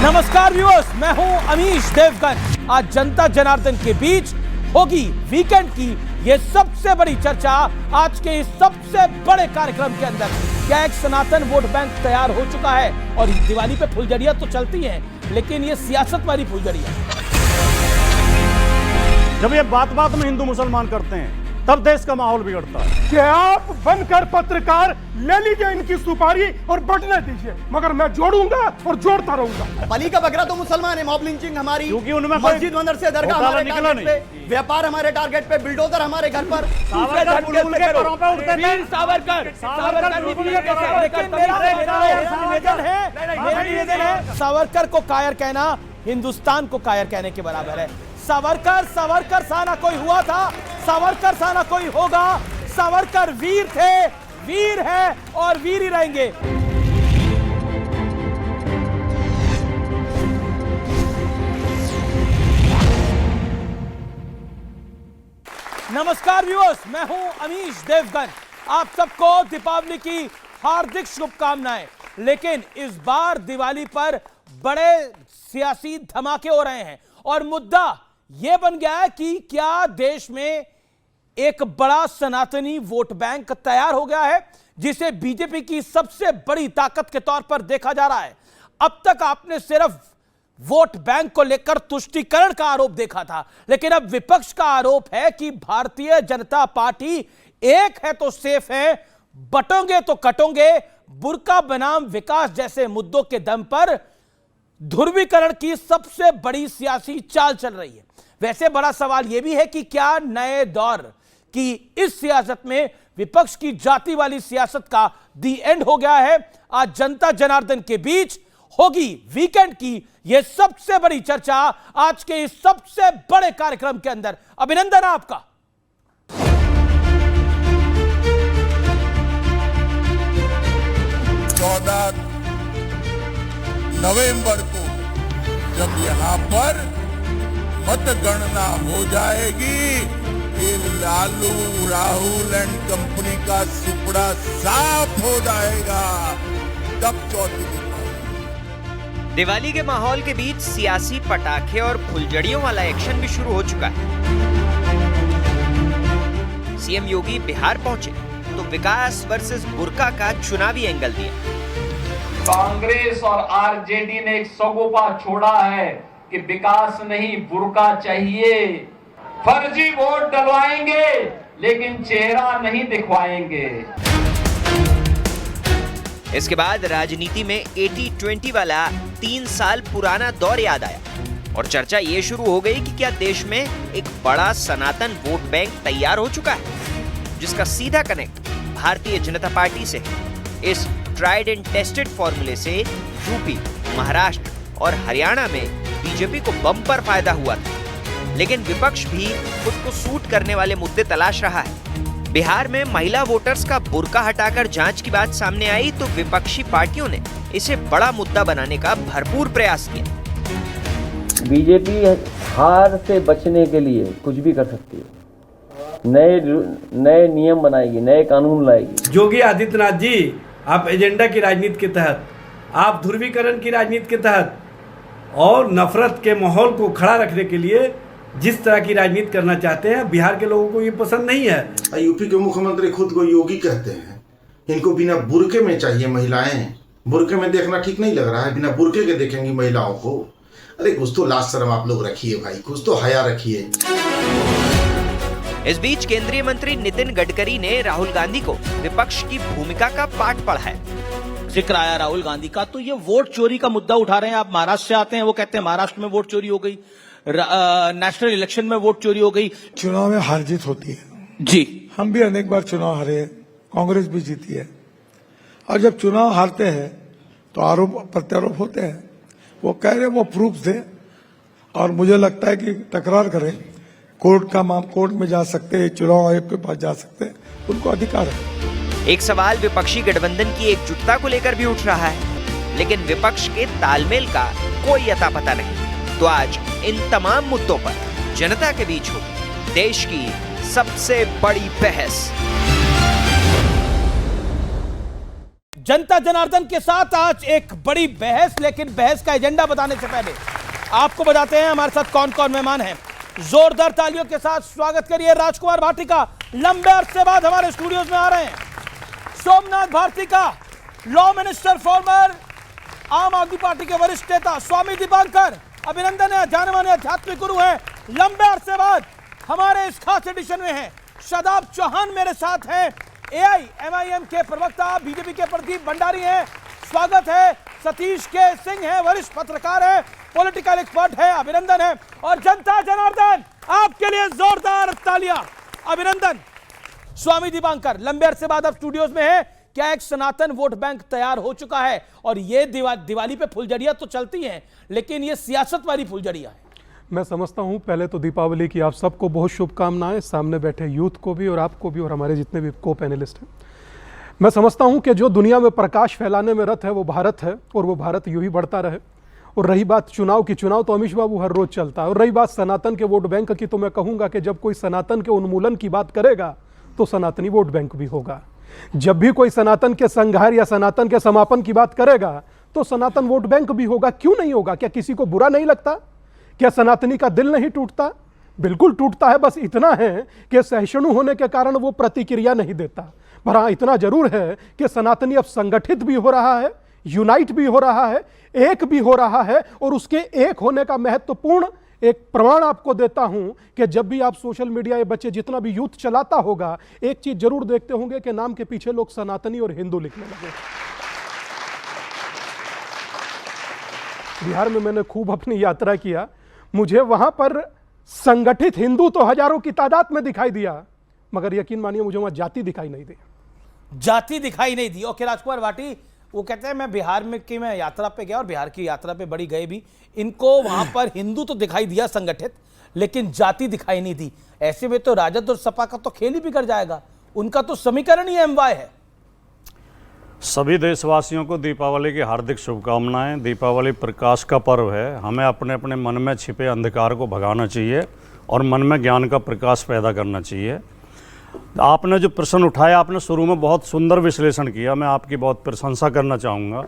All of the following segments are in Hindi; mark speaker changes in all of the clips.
Speaker 1: नमस्कार व्यूअर्स, मैं हूं अमीश देवगन। आज जनता जनार्दन के बीच होगी वीकेंड की ये सबसे बड़ी चर्चा। आज के इस सबसे बड़े कार्यक्रम के अंदर क्या एक सनातन वोट बैंक तैयार हो चुका है? और दिवाली पे फुलझड़ियां तो चलती हैं, लेकिन ये सियासत वाली फुलझड़ियां।
Speaker 2: जब ये बात बात में हिंदू मुसलमान करते हैं तब देश का माहौल बिगड़ता है।
Speaker 3: कि आप बनकर पत्रकार ले लीजिए इनकी सुपारी और बटने दीजिए, मगर मैं जोड़ूंगा और जोड़ता रहूंगा।
Speaker 4: बलि का बकरा तो मुसलमान है, मॉब लिंचिंग हमारी,
Speaker 2: क्योंकि उनमें
Speaker 4: मस्जिद मदरसे दरगाह हमारे टारगेट पे, व्यापार हमारे टारगेट पे, बुलडोजर हमारे घर पर।
Speaker 1: सावरकर को कायर कहना हिंदुस्तान को कायर कहने के बराबर है। सावरकर सा ना कोई हुआ था, सावरकर सा ना कोई होगा। सावरकर वीर थे, वीर है और वीर ही रहेंगे। नमस्कार व्यूअर्स, मैं हूं अमीश देवगन। आप सबको दीपावली की हार्दिक शुभकामनाएं। लेकिन इस बार दिवाली पर बड़े सियासी धमाके हो रहे हैं और मुद्दा यह बन गया है कि क्या देश में एक बड़ा सनातनी वोट बैंक तैयार हो गया है, जिसे बीजेपी की सबसे बड़ी ताकत के तौर पर देखा जा रहा है। अब तक आपने सिर्फ वोट बैंक को लेकर तुष्टीकरण का आरोप देखा था, लेकिन अब विपक्ष का आरोप है कि भारतीय जनता पार्टी एक है तो सेफ है, बटोंगे तो कटोंगे, बुर्का बनाम विकास जैसे मुद्दों के दम पर ध्रुवीकरण की सबसे बड़ी सियासी चाल चल रही है। वैसे बड़ा सवाल यह भी है कि क्या नए दौर की इस सियासत में विपक्ष की जाति वाली सियासत का दी एंड हो गया है? आज जनता जनार्दन के बीच होगी वीकेंड की यह सबसे बड़ी चर्चा। आज के इस सबसे बड़े कार्यक्रम के अंदर अभिनंदन आपका।
Speaker 5: 14 नवंबर को जब यहाँ पर मतगणना हो जाएगी, ये लालू राहुल एंड कंपनी का सुपड़ा साफ हो जाएगा, तब चौथी दीपावली।
Speaker 6: दिवाली के माहौल के बीच सियासी पटाखे और फुलझड़ियों वाला एक्शन भी शुरू हो चुका है। सीएम योगी बिहार पहुंचे तो विकास वर्सेस बुर्का का चुनावी एंगल दिया।
Speaker 7: कांग्रेस और आरजेडी ने एक सगोपा छोड़ा है कि विकास नहीं बुर्का चाहिए। फर्जी वोट डलवाएंगे लेकिन चेहरा नहीं दिखवाएंगे।
Speaker 6: इसके बाद राजनीति में 80-20 वाला 3 साल पुराना दौर याद आया और चर्चा ये शुरू हो गई कि क्या देश में एक बड़ा सनातन वोट बैंक तैयार हो चुका है, जिसका सीधा कनेक्ट भारतीय जनता पार्टी से है। इस ट्राइड एंड टेस्टेड फॉर्मूले से यूपी, महाराष्ट्र और हरियाणा में बीजेपी को बम्पर फायदा हुआ था, लेकिन विपक्ष भी खुद को सूट करने वाले मुद्दे तलाश रहा है। बिहार में महिला वोटर्स का बुर्का हटाकर जांच की बात सामने आई तो विपक्षी पार्टियों ने इसे बड़ा मुद्दा बनाने का भरपूर प्रयास किया।
Speaker 8: बीजेपी हार से बचने के लिए कुछ भी कर सकती है, नए नियम बनाएगी, नए कानून लाएगी।
Speaker 9: योगी आदित्यनाथ जी, आप एजेंडा की राजनीति के तहत, आप ध्रुवीकरण की राजनीति के तहत और नफरत के माहौल को खड़ा रखने के लिए जिस तरह की राजनीति करना चाहते हैं, बिहार के लोगों को ये पसंद नहीं है।
Speaker 10: यूपी के मुख्यमंत्री खुद को योगी कहते हैं। इनको बिना बुर्के में चाहिए महिलाएं। बुर्के में देखना ठीक नहीं लग रहा है, बिना बुर्के के देखेंगी महिलाओं को। अरे कुछ तो लाज शर्म आप लोग रखिए भाई, कुछ तो हया रखिए।
Speaker 6: इस बीच केंद्रीय मंत्री नितिन गडकरी ने राहुल गांधी को विपक्ष की भूमिका का पाठ पढ़ाया।
Speaker 1: जिक्र आया राहुल गांधी का, तो ये वोट चोरी का मुद्दा उठा रहे हैं। आप महाराष्ट्र से आते हैं, वो कहते हैं महाराष्ट्र में वोट चोरी हो गई, नेशनल इलेक्शन में वोट चोरी हो गई।
Speaker 3: चुनाव में हार जीत होती है
Speaker 1: जी,
Speaker 3: हम भी अनेक बार चुनाव हारे, कांग्रेस भी जीती है। और जब चुनाव हारते हैं तो आरोप प्रत्यारोप होते हैं। वो कह रहे वो प्रूफ दे, और मुझे लगता है कि तकरार करें, कोर्ट में जा सकते हैं, चुनाव आयोग के पास जा सकते हैं, उनको अधिकार है।
Speaker 6: एक सवाल विपक्षी गठबंधन की एकजुटता को लेकर भी उठ रहा है, लेकिन विपक्ष के तालमेल का कोई अता पता नहीं। तो आज इन तमाम मुद्दों पर जनता के बीच हो देश की सबसे बड़ी बहस।
Speaker 1: जनता जनार्दन के साथ आज एक बड़ी बहस, लेकिन बहस का एजेंडा बताने से पहले आपको बताते हैं हमारे साथ कौन कौन मेहमान हैं। जोरदार तालियों के साथ स्वागत करिए राजकुमार भारती का, लंबे अरसे बाद हमारे स्टूडियोज में आ रहे हैं। सोमनाथ भारती का, लॉ मिनिस्टर, फॉर्मर आम आदमी पार्टी के वरिष्ठ नेता। स्वामी दीपांकर, अभिनंदन है, जाने माने आध्यात्मिक गुरु हैं, लंबे अरसे बाद हमारे इस खास एडिशन में हैं। शादाब चौहान मेरे साथ हैं, AIMIM के प्रवक्ता, बीजेपी के प्रदीप भंडारी हैं, स्वागत है। सतीश के सिंह हैं, वरिष्ठ पत्रकार हैं, पॉलिटिकल एक्सपर्ट है, अभिनंदन है। और जनता जनार्दन, आपके लिए जोरदार तालियां, अभिनंदन। स्वामी दीपांकर, लंबे अरसे बाद अब स्टूडियोज में है। क्या एक सनातन वोट बैंक तैयार हो चुका है? और ये दिवाली पे फुलझड़ियां तो चलती हैं, लेकिन ये सियासत वाली फुलझड़ियां हैं।
Speaker 11: मैं समझता हूं पहले तो दीपावली की आप सबको बहुत शुभकामनाएं, सामने बैठे यूथ को भी और आपको भी और हमारे जितने भी को पैनलिस्ट हैं। मैं समझता हूं कि जो दुनिया में प्रकाश फैलाने में रत है वो भारत है, और वो भारत यूं ही बढ़ता रहे। और रही बात चुनाव की, चुनाव तो अमीश बाबू हर रोज चलता है। और रही बात सनातन के वोट बैंक की, तो मैं कहूँगा कि जब कोई सनातन के उन्मूलन की बात करेगा तो सनातनी वोट बैंक भी होगा। जब भी कोई सनातन के संहार या सनातन के समापन की बात करेगा तो सनातन वोट बैंक भी होगा। क्यों नहीं होगा? क्या किसी को बुरा नहीं लगता? क्या सनातनी का दिल नहीं टूटता? बिल्कुल टूटता है। बस इतना है कि सहिष्णु होने के कारण वो प्रतिक्रिया नहीं देता। पर हाँ, इतना जरूर है कि सनातनी अब संगठित भी हो रहा है, यूनाइट भी हो रहा है, एक भी हो रहा है। और उसके एक होने का महत्वपूर्ण एक प्रमाण आपको देता हूं कि जब भी आप सोशल मीडिया, ये बच्चे जितना भी यूथ चलाता होगा, एक चीज जरूर देखते होंगे कि नाम के पीछे लोग सनातनी और हिंदू लिखने लगे। बिहार में मैंने खूब अपनी यात्रा किया, मुझे वहां पर संगठित हिंदू तो हजारों की तादाद में दिखाई दिया, मगर यकीन मानिए मुझे वहां जाति दिखाई नहीं दी।
Speaker 1: जाति दिखाई नहीं दी। ओके राजकुमार भाटी, वो कहते हैं मैं बिहार में कि मैं यात्रा पे गया और बिहार की यात्रा पे बड़ी गए भी, इनको वहां पर हिंदू तो दिखाई दिया संगठित, लेकिन जाति दिखाई नहीं दी। ऐसे में तो राजद और सपा का तो खेल ही बिगड़ जाएगा। उनका तो समीकरण ही MY है।
Speaker 2: सभी देशवासियों को दीपावली की हार्दिक शुभकामनाएं। दीपावली प्रकाश का पर्व है। हमें अपने अपने मन में छिपे अंधकार को भगाना चाहिए और मन में ज्ञान का प्रकाश पैदा करना चाहिए। आपने जो प्रश्न उठाया, आपने शुरू में बहुत सुंदर विश्लेषण किया, मैं आपकी बहुत प्रशंसा करना चाहूँगा।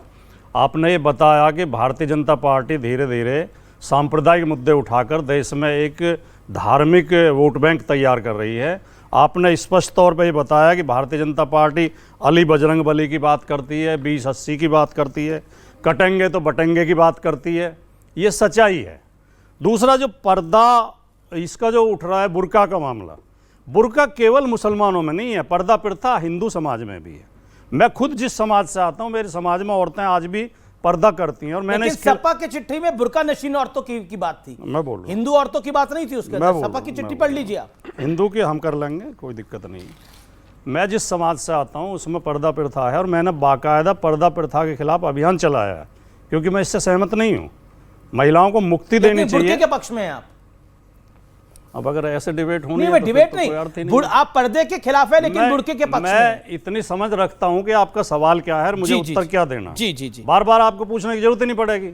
Speaker 2: आपने ये बताया कि भारतीय जनता पार्टी धीरे धीरे सांप्रदायिक मुद्दे उठाकर देश में एक धार्मिक वोट बैंक तैयार कर रही है। आपने स्पष्ट तौर पे ये बताया कि भारतीय जनता पार्टी अली बजरंग बली की बात करती है, 2080 की बात करती है, कटेंगे तो बटेंगे की बात करती है। ये सच्चाई है। दूसरा जो पर्दा, इसका जो उठ रहा है बुर्का का मामला, बुर्का केवल मुसलमानों में नहीं है, पर्दा प्रथा हिंदू समाज में भी है। मैं खुद जिस समाज से आता हूं, मेरे समाज में औरतें आज भी पर्दा करती हैं। और मैंने
Speaker 1: सपा की चिट्ठी में बुर्का नशीन औरतों की बात थी।
Speaker 2: मैं बोल रहा हूं,
Speaker 1: हिंदू औरतों की बात नहीं थी उसके अंदर। सपा की चिट्ठी पढ़ लीजिए आप।
Speaker 2: हिंदू की हम कर लेंगे, कोई दिक्कत नहीं। मैं जिस समाज से आता हूं उसमें पर्दा प्रथा है और मैंने बाकायदा पर्दा प्रथा के खिलाफ अभियान चलाया है, क्योंकि मैं इससे सहमत नहीं हूँ। महिलाओं को मुक्ति देनी चाहिए।
Speaker 1: बुर्के के पक्ष में हैं आप?
Speaker 2: अब अगर ऐसे डिबेट होनी
Speaker 1: है,
Speaker 2: तो
Speaker 1: डिबेट
Speaker 2: तो
Speaker 1: नहीं, आप पर्दे के खिलाफ है लेकिन बुर्के के पक्ष में।
Speaker 2: मैं इतनी समझ रखता हूं कि आपका सवाल क्या है और मुझे उत्तर क्या देना।
Speaker 1: जी जी जी,
Speaker 2: बार बार आपको पूछने की जरूरत ही नहीं पड़ेगी,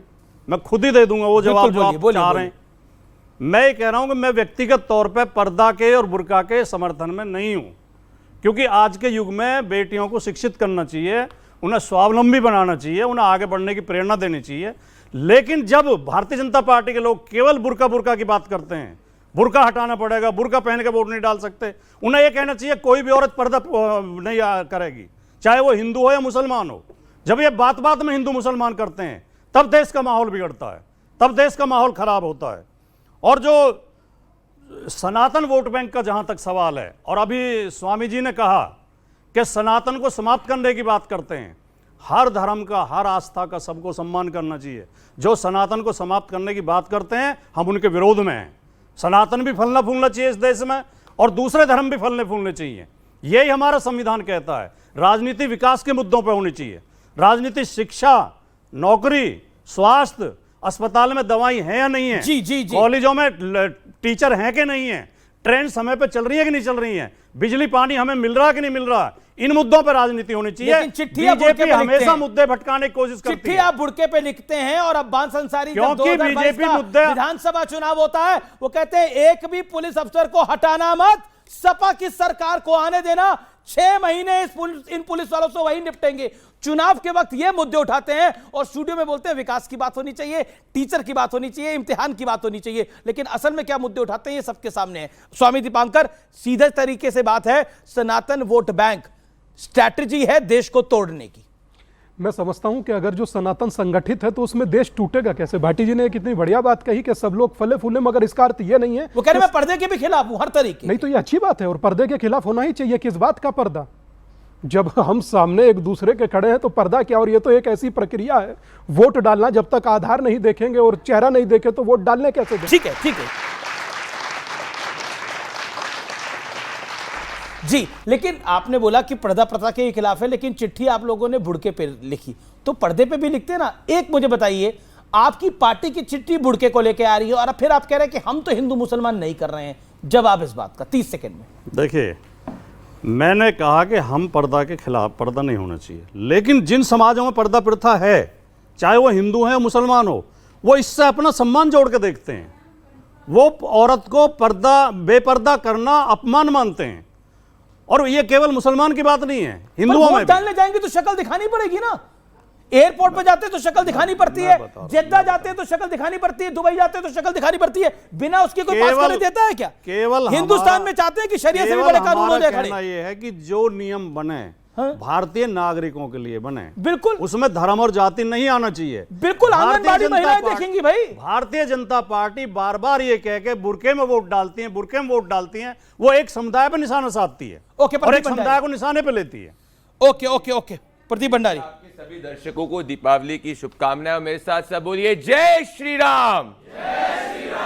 Speaker 2: मैं खुद ही दे दूंगा वो जवाब जो आप चाह रहे हैं। मैं ये कह रहा हूं कि मैं व्यक्तिगत तौर पर पर्दा के और बुर्का के समर्थन में नहीं हूं, क्योंकि आज के युग में बेटियों को शिक्षित करना चाहिए, उन्हें स्वावलंबी बनाना चाहिए, उन्हें आगे बढ़ने की प्रेरणा देनी चाहिए। लेकिन जब भारतीय जनता पार्टी के लोग केवल बुर्का की बात करते हैं, बुर्का हटाना पड़ेगा, बुर्का पहन के वोट नहीं डाल सकते, उन्हें यह कहना चाहिए कोई भी औरत पर्दा नहीं करेगी, चाहे वो हिंदू हो या मुसलमान हो। जब ये बात बात में हिंदू मुसलमान करते हैं तब देश का माहौल बिगड़ता है, तब देश का माहौल खराब होता है। और जो सनातन वोट बैंक का जहां तक सवाल है, और अभी स्वामी जी ने कहा कि सनातन को समाप्त करने की बात करते हैं, हर धर्म का, हर आस्था का सबको सम्मान करना चाहिए। जो सनातन को समाप्त करने की बात करते हैं हम उनके विरोध में हैं। सनातन भी फलना फूलना चाहिए इस देश में और दूसरे धर्म भी फलने फूलने चाहिए, यही हमारा संविधान कहता है। राजनीति विकास के मुद्दों पर होनी चाहिए। राजनीति शिक्षा, नौकरी, स्वास्थ्य, अस्पताल में दवाई है या नहीं है,
Speaker 1: जी जी जी,
Speaker 2: कॉलेजों में टीचर हैं कि नहीं है, ट्रेन समय पर चल रही है कि नहीं चल रही है, बिजली पानी हमें मिल रहा है कि नहीं मिल रहा है, इन मुद्दों पर राजनीति होनी चाहिए। बीजेपी हमेशा मुद्दे भटकाने की कोशिश करती है।
Speaker 1: चिट्ठी आप बुर्के पे लिखते हैं और अब्बास अंसारी जब 2022 का विधानसभा चुनाव होता है वो कहते हैं एक भी पुलिस अफसर को हटाना मत, सपा की सरकार को आने देना, 6 महीने इन पुलिस वालों से वही निपटेंगे। चुनाव के वक्त ये मुद्दे उठाते हैं और स्टूडियो में बोलते हैं विकास की बात होनी चाहिए, टीचर की बात होनी चाहिए, इम्तिहान की बात होनी चाहिए, लेकिन असल में क्या मुद्दे उठाते हैं ये सबके सामने है। स्वामी दीपांकर, सीधे तरीके से बात है, सनातन वोट बैंक स्ट्रैटेजी है देश को तोड़ने की।
Speaker 11: मैं समझता हूं कि अगर जो सनातन संगठित है तो उसमें देश टूटेगा कैसे। भाटी जी ने एक इतनी बढ़िया बात कही कि सब लोग फले फूले, मगर इसका अर्थ यह नहीं है
Speaker 1: वो कह रहे मैं पर्दे के भी खिलाफ हूं हर तरीके।
Speaker 11: नहीं तो ये अच्छी बात है और पर्दे के खिलाफ होना ही चाहिए। किस बात का पर्दा? जब हम सामने एक दूसरे के खड़े हैं तो पर्दा क्या? और ये तो एक ऐसी प्रक्रिया है, वोट डालना, जब तक आधार नहीं देखेंगे और चेहरा नहीं देखे तो वोट डालने कैसे दें?
Speaker 1: ठीक है, ठीक है जी। लेकिन आपने बोला कि पर्दा प्रथा के खिलाफ है, लेकिन चिट्ठी आप लोगों ने बुड़के पे लिखी, तो पर्दे पे भी लिखते ना। एक मुझे बताइए, आपकी पार्टी की चिट्ठी बुड़के को लेके आ रही है और फिर आप कह रहे हैं कि हम तो हिंदू मुसलमान नहीं कर रहे हैं। जवाब इस बात का 30 सेकंड में।
Speaker 2: देखिए, मैंने कहा कि हम पर्दा के खिलाफ, पर्दा नहीं होना चाहिए, लेकिन जिन समाजों में पर्दा प्रथा है, चाहे वो हिंदू है या मुसलमान हो, वो इससे अपना सम्मान जोड़ के देखते हैं। वो औरत को पर्दा, बेपर्दा करना अपमान मानते हैं। और ये केवल मुसलमान की बात नहीं है, हिंदुओं में
Speaker 1: डालने जाएंगे तो शक्ल दिखानी पड़ेगी ना। एयरपोर्ट पे जाते तो शक्ल दिखानी पड़ती है, जेद्दा जाते तो शक्ल दिखानी पड़ती है, दुबई जाते तो शक्ल दिखानी पड़ती है, बिना उसके कोई पास करने देता है क्या?
Speaker 2: केवल
Speaker 1: हिंदुस्तान में चाहते हैं कि शरीयत से भी बड़े कानून हो जाए खड़े।
Speaker 2: ये है कि जो नियम बने भारतीय नागरिकों के लिए बने,
Speaker 1: बिल्कुल
Speaker 2: उसमें धर्म और जाति नहीं आना चाहिए।
Speaker 1: बिल्कुल आंगनबाड़ी महिलाएं देखेंगी भाई।
Speaker 2: भारतीय जनता पार्टी बार बार ये कह के बुरके में वोट डालती है, बुरके में वोट डालती है, वो एक समुदाय पर निशाना साधती है और एक समुदाय को निशाने पे लेती है।
Speaker 1: Okay okay okay, Pradeep Bhandari.
Speaker 12: सभी दर्शकों को दीपावली की शुभकामनाएं। मेरे साथ सब बोलिए जय श्री राम।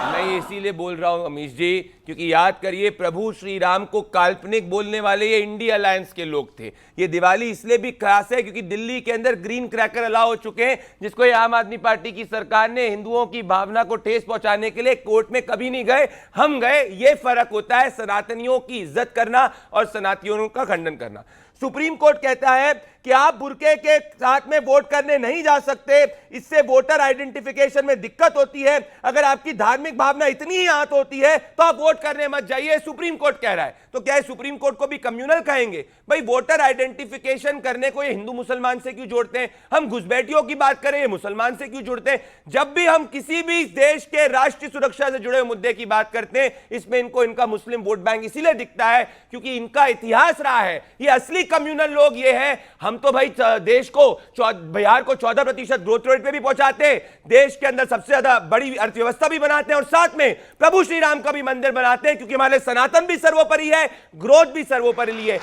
Speaker 12: मैं ये इसीलिए बोल रहा हूं अमीश जी, क्योंकि याद करिए प्रभु श्री राम को काल्पनिक बोलने वाले ये इंडिया अलायंस के लोग थे। ये दिवाली इसलिए भी खास है क्योंकि दिल्ली के अंदर ग्रीन क्रैकर अलाउ हो चुके हैं, जिसको ये आम आदमी पार्टी की सरकार ने हिंदुओं की भावना को ठेस पहुंचाने के लिए कोर्ट में कभी नहीं गए, हम गए। ये फर्क होता है सनातनियों की इज्जत करना और सनातनियों का खंडन करना। सुप्रीम कोर्ट कहता है कि आप बुरके के साथ में वोट करने नहीं जा सकते, इससे वोटर आइडेंटिफिकेशन में दिक्कत होती है। अगर आपकी धार्मिक भावना इतनी ही आहत होती है तो आप वोट करने मत जाइए, सुप्रीम कोर्ट कह रहा है। तो क्या है, सुप्रीम कोर्ट को भी कम्युनल कहेंगे? भाई वोटर आइडेंटिफिकेशन करने को ये हिंदू मुसलमान से क्यों जोड़ते हैं? हम घुसपैठियों की बात करें, ये मुसलमान से क्यों जोड़ते हैं? जब भी हम किसी भी देश के राष्ट्रीय सुरक्षा से जुड़े मुद्दे की बात करते हैं, इसमें इनको इनका मुस्लिम वोट बैंक इसीलिए दिखता है क्योंकि इनका इतिहास रहा है। ये असली कम्युनल लोग ये हैं। हम तो भाई देश को, बिहार को 14% ग्रोथ रेट पे भी पहुंचाते हैं, देश के अंदर सबसे ज्यादा बड़ी अर्थव्यवस्था भी बनाते हैं और साथ में प्रभु श्री राम का भी मंदिर बनाते हैं, क्योंकि हमारे सनातन भी सर्वोपरि है, ग्रोथ भी सर्वोपरि है।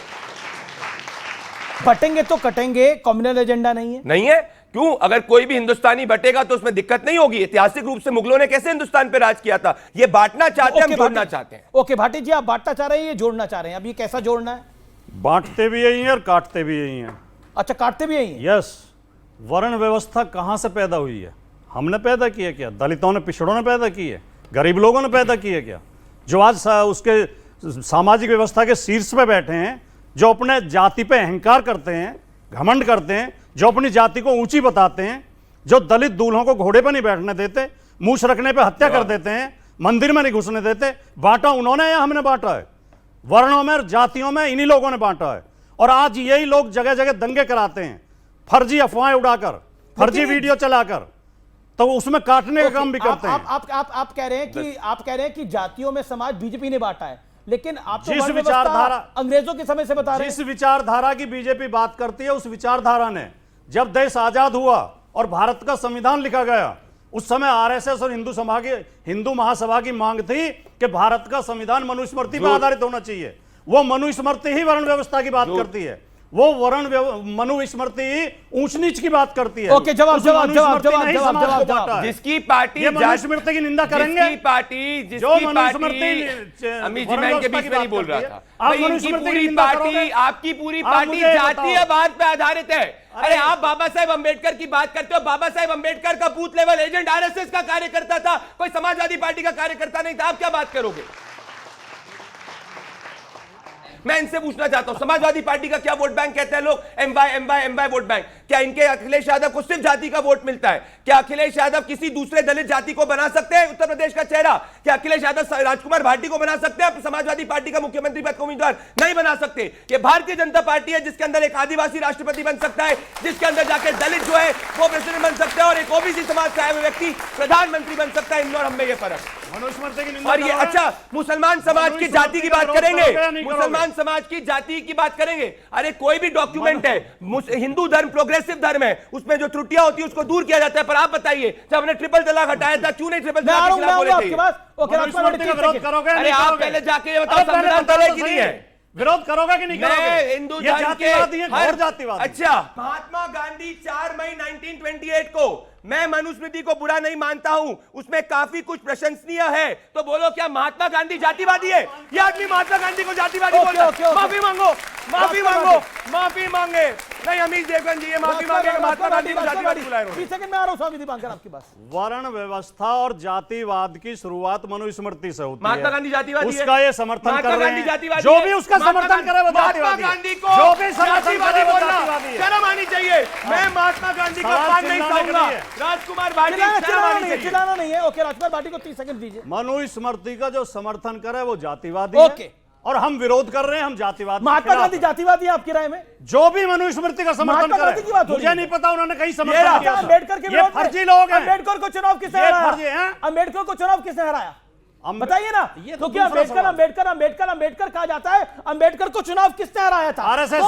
Speaker 1: बटेंगे तो कटेंगे, कम्युनल एजेंडा नहीं है।
Speaker 12: नहीं है क्यों? अगर कोई भी हिंदुस्तानी बटेगा तो उसमें दिक्कत नहीं होगी। ऐतिहासिक रूप से मुगलों ने कैसे हिंदुस्तान पे राज किया था। ये बांटना चाहते हैं, हम जोड़ना चाहते हैं।
Speaker 1: ओके भाटी जी, आप बांटना चाह रहे हैं, ये जोड़ना चाह रहे हैं। अब ये कैसा जोड़ना है?
Speaker 2: बांटते भी यही है और काटते भी यही है।
Speaker 1: अच्छा, काटते भी यही है।
Speaker 2: यस। वर्ण व्यवस्था कहां से पैदा हुई है? हमने पैदा की है क्या? दलितों ने, पिछड़ों ने पैदा की है? गरीब लोगों ने पैदा की है क्या? जो आज उसके सामाजिक व्यवस्था के शीर्ष पे बैठे हैं, जो अपने जाति पे अहंकार करते हैं, घमंड करते हैं, जो अपनी जाति को ऊंची बताते हैं, जो दलित दूल्हों को घोड़े पर नहीं बैठने देते, मूछ रखने पे हत्या कर देते हैं, मंदिर में नहीं घुसने देते, बांटा उन्होंने या हमने बांटा है? वर्णों में और जातियों में इन्हीं लोगों ने बांटा है। और आज यही लोग जगह जगह दंगे कराते हैं, फर्जी अफवाहें उड़ाकर, फर्जी वीडियो चलाकर, तो उसमें काटने का काम भी करते हैं।
Speaker 1: आप कह रहे हैं कि जातियों में समाज बीजेपी ने बांटा है, लेकिन आप तो
Speaker 2: जिस विचारधारा
Speaker 1: अंग्रेजों के समय से बता रहे हैं,
Speaker 2: जिस विचारधारा की बीजेपी बात करती है, उस विचारधारा ने जब देश आजाद हुआ और भारत का संविधान लिखा गया, उस समय आरएसएस और हिंदू महासभा की मांग थी कि भारत का संविधान मनुस्मृति पर आधारित होना चाहिए। वो मनुस्मृति ही वर्ण व्यवस्था की बात करती है, वो मनुस्मृति ऊंच नीच की बात करती है।
Speaker 1: ओके, जवाब।
Speaker 12: जिसकी पार्टी
Speaker 2: मनुस्मृति की निंदा करेंगे,
Speaker 12: जिसकी पार्टी अमीश जी, मैं इनके बीच में नहीं बोल रहा था। आपकी पूरी पार्टी जातीयवाद पे आधारित है। अरे आप बाबा साहेब अंबेडकर की बात करते हो, बाबा साहेब अंबेडकर का बूथ लेवल एजेंट आरएसएस का कार्यकर्ता था, कोई समाजवादी पार्टी का कार्यकर्ता नहीं था। आप क्या बात करोगे? मैं इनसे पूछना चाहता हूं, समाजवादी पार्टी का क्या वोट बैंक कहते हैं लोग? M vote bank. क्या इनके अखिलेश यादव को सिर्फ जाति का वोट मिलता है? क्या अखिलेश यादव किसी दूसरे दलित जाति को बना सकते हैं उत्तर प्रदेश का चेहरा? क्या अखिलेश यादव राजकुमार भाटी को बना सकते हैं समाजवादी पार्टी का मुख्यमंत्री पद का उम्मीदवार? नहीं बना सकते। ये भारतीय जनता पार्टी है जिसके अंदर एक आदिवासी राष्ट्रपति बन सकता है, जिसके अंदर जाके दलित जो है वो प्रेसिडेंट बन सकता है, और एक ओबीसी समाज से आया हुआ व्यक्ति प्रधानमंत्री बन सकता है। इन और हम में ये फर्क। और ये अच्छा, मुसलमान समाज की जाति की बात करेंगे, मुसलमान समाज की जाति की बात करेंगे। अरे कोई भी डॉक्यूमेंट है, हिंदू धर्म प्रोग्रेसिव धर्म है, उसमें जो त्रुटियां होती है उसको दूर किया जाता है। पर आप बताइए, जब हमने ट्रिपल तलाक हटाया था, क्यों नहीं ट्रिपल तलाक के खिलाफ बोले थे? अरे आप पहले जाके ये बताओ संविधान तले की नहीं है,
Speaker 2: विरोध करोगे कि नहीं करोगे?
Speaker 12: हिंदू
Speaker 2: ये जातिवादी है, घोर जातिवादी।
Speaker 12: अच्छा, महात्मा गांधी 4 मई 1928 को, मैं मनुस्मृति को बुरा नहीं मानता हूं, उसमें काफी कुछ प्रशंसनीय है, तो बोलो क्या महात्मा गांधी जातिवादी है? ये आदमी महात्मा गांधी को जातिवादी बोल रहा है। माफी मांगो, माफी मांगो, माफी मांगे। नहीं, अमीश देवगन जी ये माफी मांगे, महात्मा गांधी को जातिवादी बुलाए।
Speaker 1: 30 सेकंड में आ रहा हूं स्वामी दीपांकर आपके पास।
Speaker 2: वर्ण व्यवस्था और जातिवाद की शुरुआत मनुस्मृति से होती है।
Speaker 12: महात्मा गांधी जातिवादी है,
Speaker 2: उसका ये समर्थन कर रहे हैं।
Speaker 12: जो
Speaker 2: भी उसका समर्थन करे वो
Speaker 12: महात्मा गांधी को
Speaker 2: जो भी समर्थन करे वो जातिवादी है।
Speaker 12: शर्म आनी चाहिए। मैं महात्मा गांधी का पान नहीं खाऊंगा। राजकुमार भाटी
Speaker 1: चिल्लाना नहीं है। ओके, राजकुमार भाटी को 30 सेकंड दीजिए।
Speaker 2: मनुस्मृति का जो समर्थन करे वो जातिवादी
Speaker 1: है,
Speaker 2: और हम विरोध कर रहे हैं, हम जातिवाद।
Speaker 1: महात्मा गांधी जातिवादी है आपकी राय में?
Speaker 2: जो भी मनुस्मृति का समर्थन करे, मुझे नहीं पता उन्होंने कहीं समर्थन किया।
Speaker 1: अम्बेडकर के
Speaker 2: ये फर्जी लोग हैं।
Speaker 1: अम्बेडकर को चुनाव किसने हराया? अम्बेडकर को चुनाव किसने हराया? बताइए ना। तो क्या अम्बेडकर अम्बेडकर अम्बेडकर अम्बेडकर कहा जाता है? अम्बेडकर को चुनाव किसने हराया था?
Speaker 2: आरएसएस।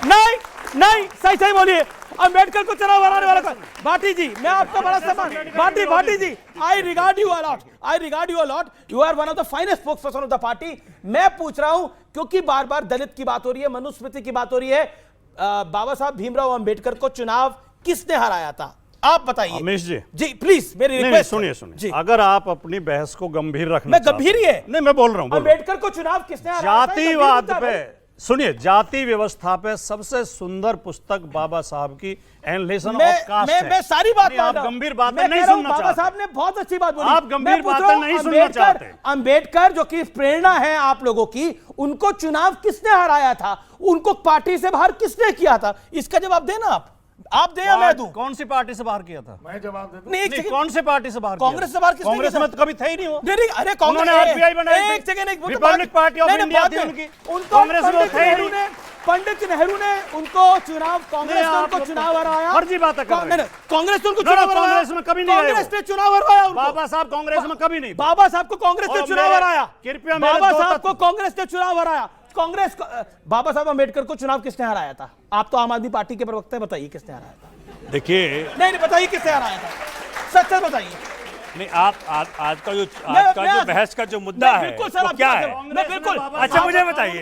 Speaker 1: नहीं नहीं, सही सही बोलिए। अम्बेडकर को चुनाव हराने वाला कौन? भाटी जी, मैं आपका बड़ा सम्मान। Bhati ji, I regard you a lot, I regard you a lot, you are one of the finest spokesperson of the party. मैं पूछ रहा हूं क्योंकि बार बार दलित की बात हो रही है, मनुस्मृति की बात हो रही है, बाबा साहब भीमराव अम्बेडकर को चुनाव किसने हराया था? आप बताइए।
Speaker 2: अमीश जी
Speaker 1: प्लीज मेरी रिक्वेस्ट।
Speaker 2: सुनिए, अगर आप अपनी बहस को गंभीर रखना,
Speaker 1: मैं गंभीर ही है।
Speaker 2: नहीं, मैं बोल रहा हूं।
Speaker 1: अम्बेडकर को चुनाव किसने हराया?
Speaker 2: जातिवाद पे सुनिए, जाति व्यवस्था पे सबसे सुंदर पुस्तक बाबा साहब की एनालिसिस ऑफ कास्ट है।
Speaker 1: मैं सारी बात
Speaker 2: आप गंभीर बातें नहीं सुनना चाहते।
Speaker 1: बाबा साहब ने बहुत अच्छी बात बोली।
Speaker 2: आप गंभीर बातें नहीं सुनना चाहते।
Speaker 1: अम्बेडकर जो कि प्रेरणा है आप लोगों की, उनको चुनाव किसने हराया था? उनको पार्टी से बाहर किसने किया था? इसका जवाब देना आप दें या मैं दूं?
Speaker 2: कौन सी पार्टी से बाहर किया था?
Speaker 4: मैं जवाब दे दूं।
Speaker 1: नहीं,
Speaker 2: कौन सी पार्टी से बाहर?
Speaker 1: कांग्रेस से बाहर किसने?
Speaker 2: कांग्रेस में तो कभी थे ही नहीं वो।
Speaker 1: नहीं, अरे कांग्रेस ने
Speaker 2: आरपीआई बनाई थी।
Speaker 1: एक second,
Speaker 2: Republic party of India थी उनकी।
Speaker 1: कांग्रेस में थे ही नहीं। पंडित नेहरू ने उनको चुनाव, कांग्रेस ने उनको चुनाव हराया।
Speaker 2: फर्जी बात कर रहे हैं।
Speaker 1: कांग्रेस ने उनको चुनाव हराया।
Speaker 2: कांग्रेस में कभी नहीं आए।
Speaker 1: कांग्रेस ने चुनाव हराया।
Speaker 2: बाबा साहब कांग्रेस में कभी नहीं।
Speaker 1: बाबा साहब को कांग्रेस ने चुनाव हराया।
Speaker 2: कृपया
Speaker 1: बाबा साहब को कांग्रेस ने चुनाव हराया। कांग्रेस बाबा साहब अम्बेडकर को चुनाव किसने हराया था? आप तो आम आदमी पार्टी के प्रवक्ता हैं, बताइए किसने हराया था?
Speaker 2: देखिए,
Speaker 1: नहीं बताइए किसने हराया था, सच बताइए।
Speaker 13: नहीं, आप आज का जो बहस का जो मुद्दा है वो क्या है?
Speaker 1: बिल्कुल।
Speaker 13: अच्छा, मुझे बताइए,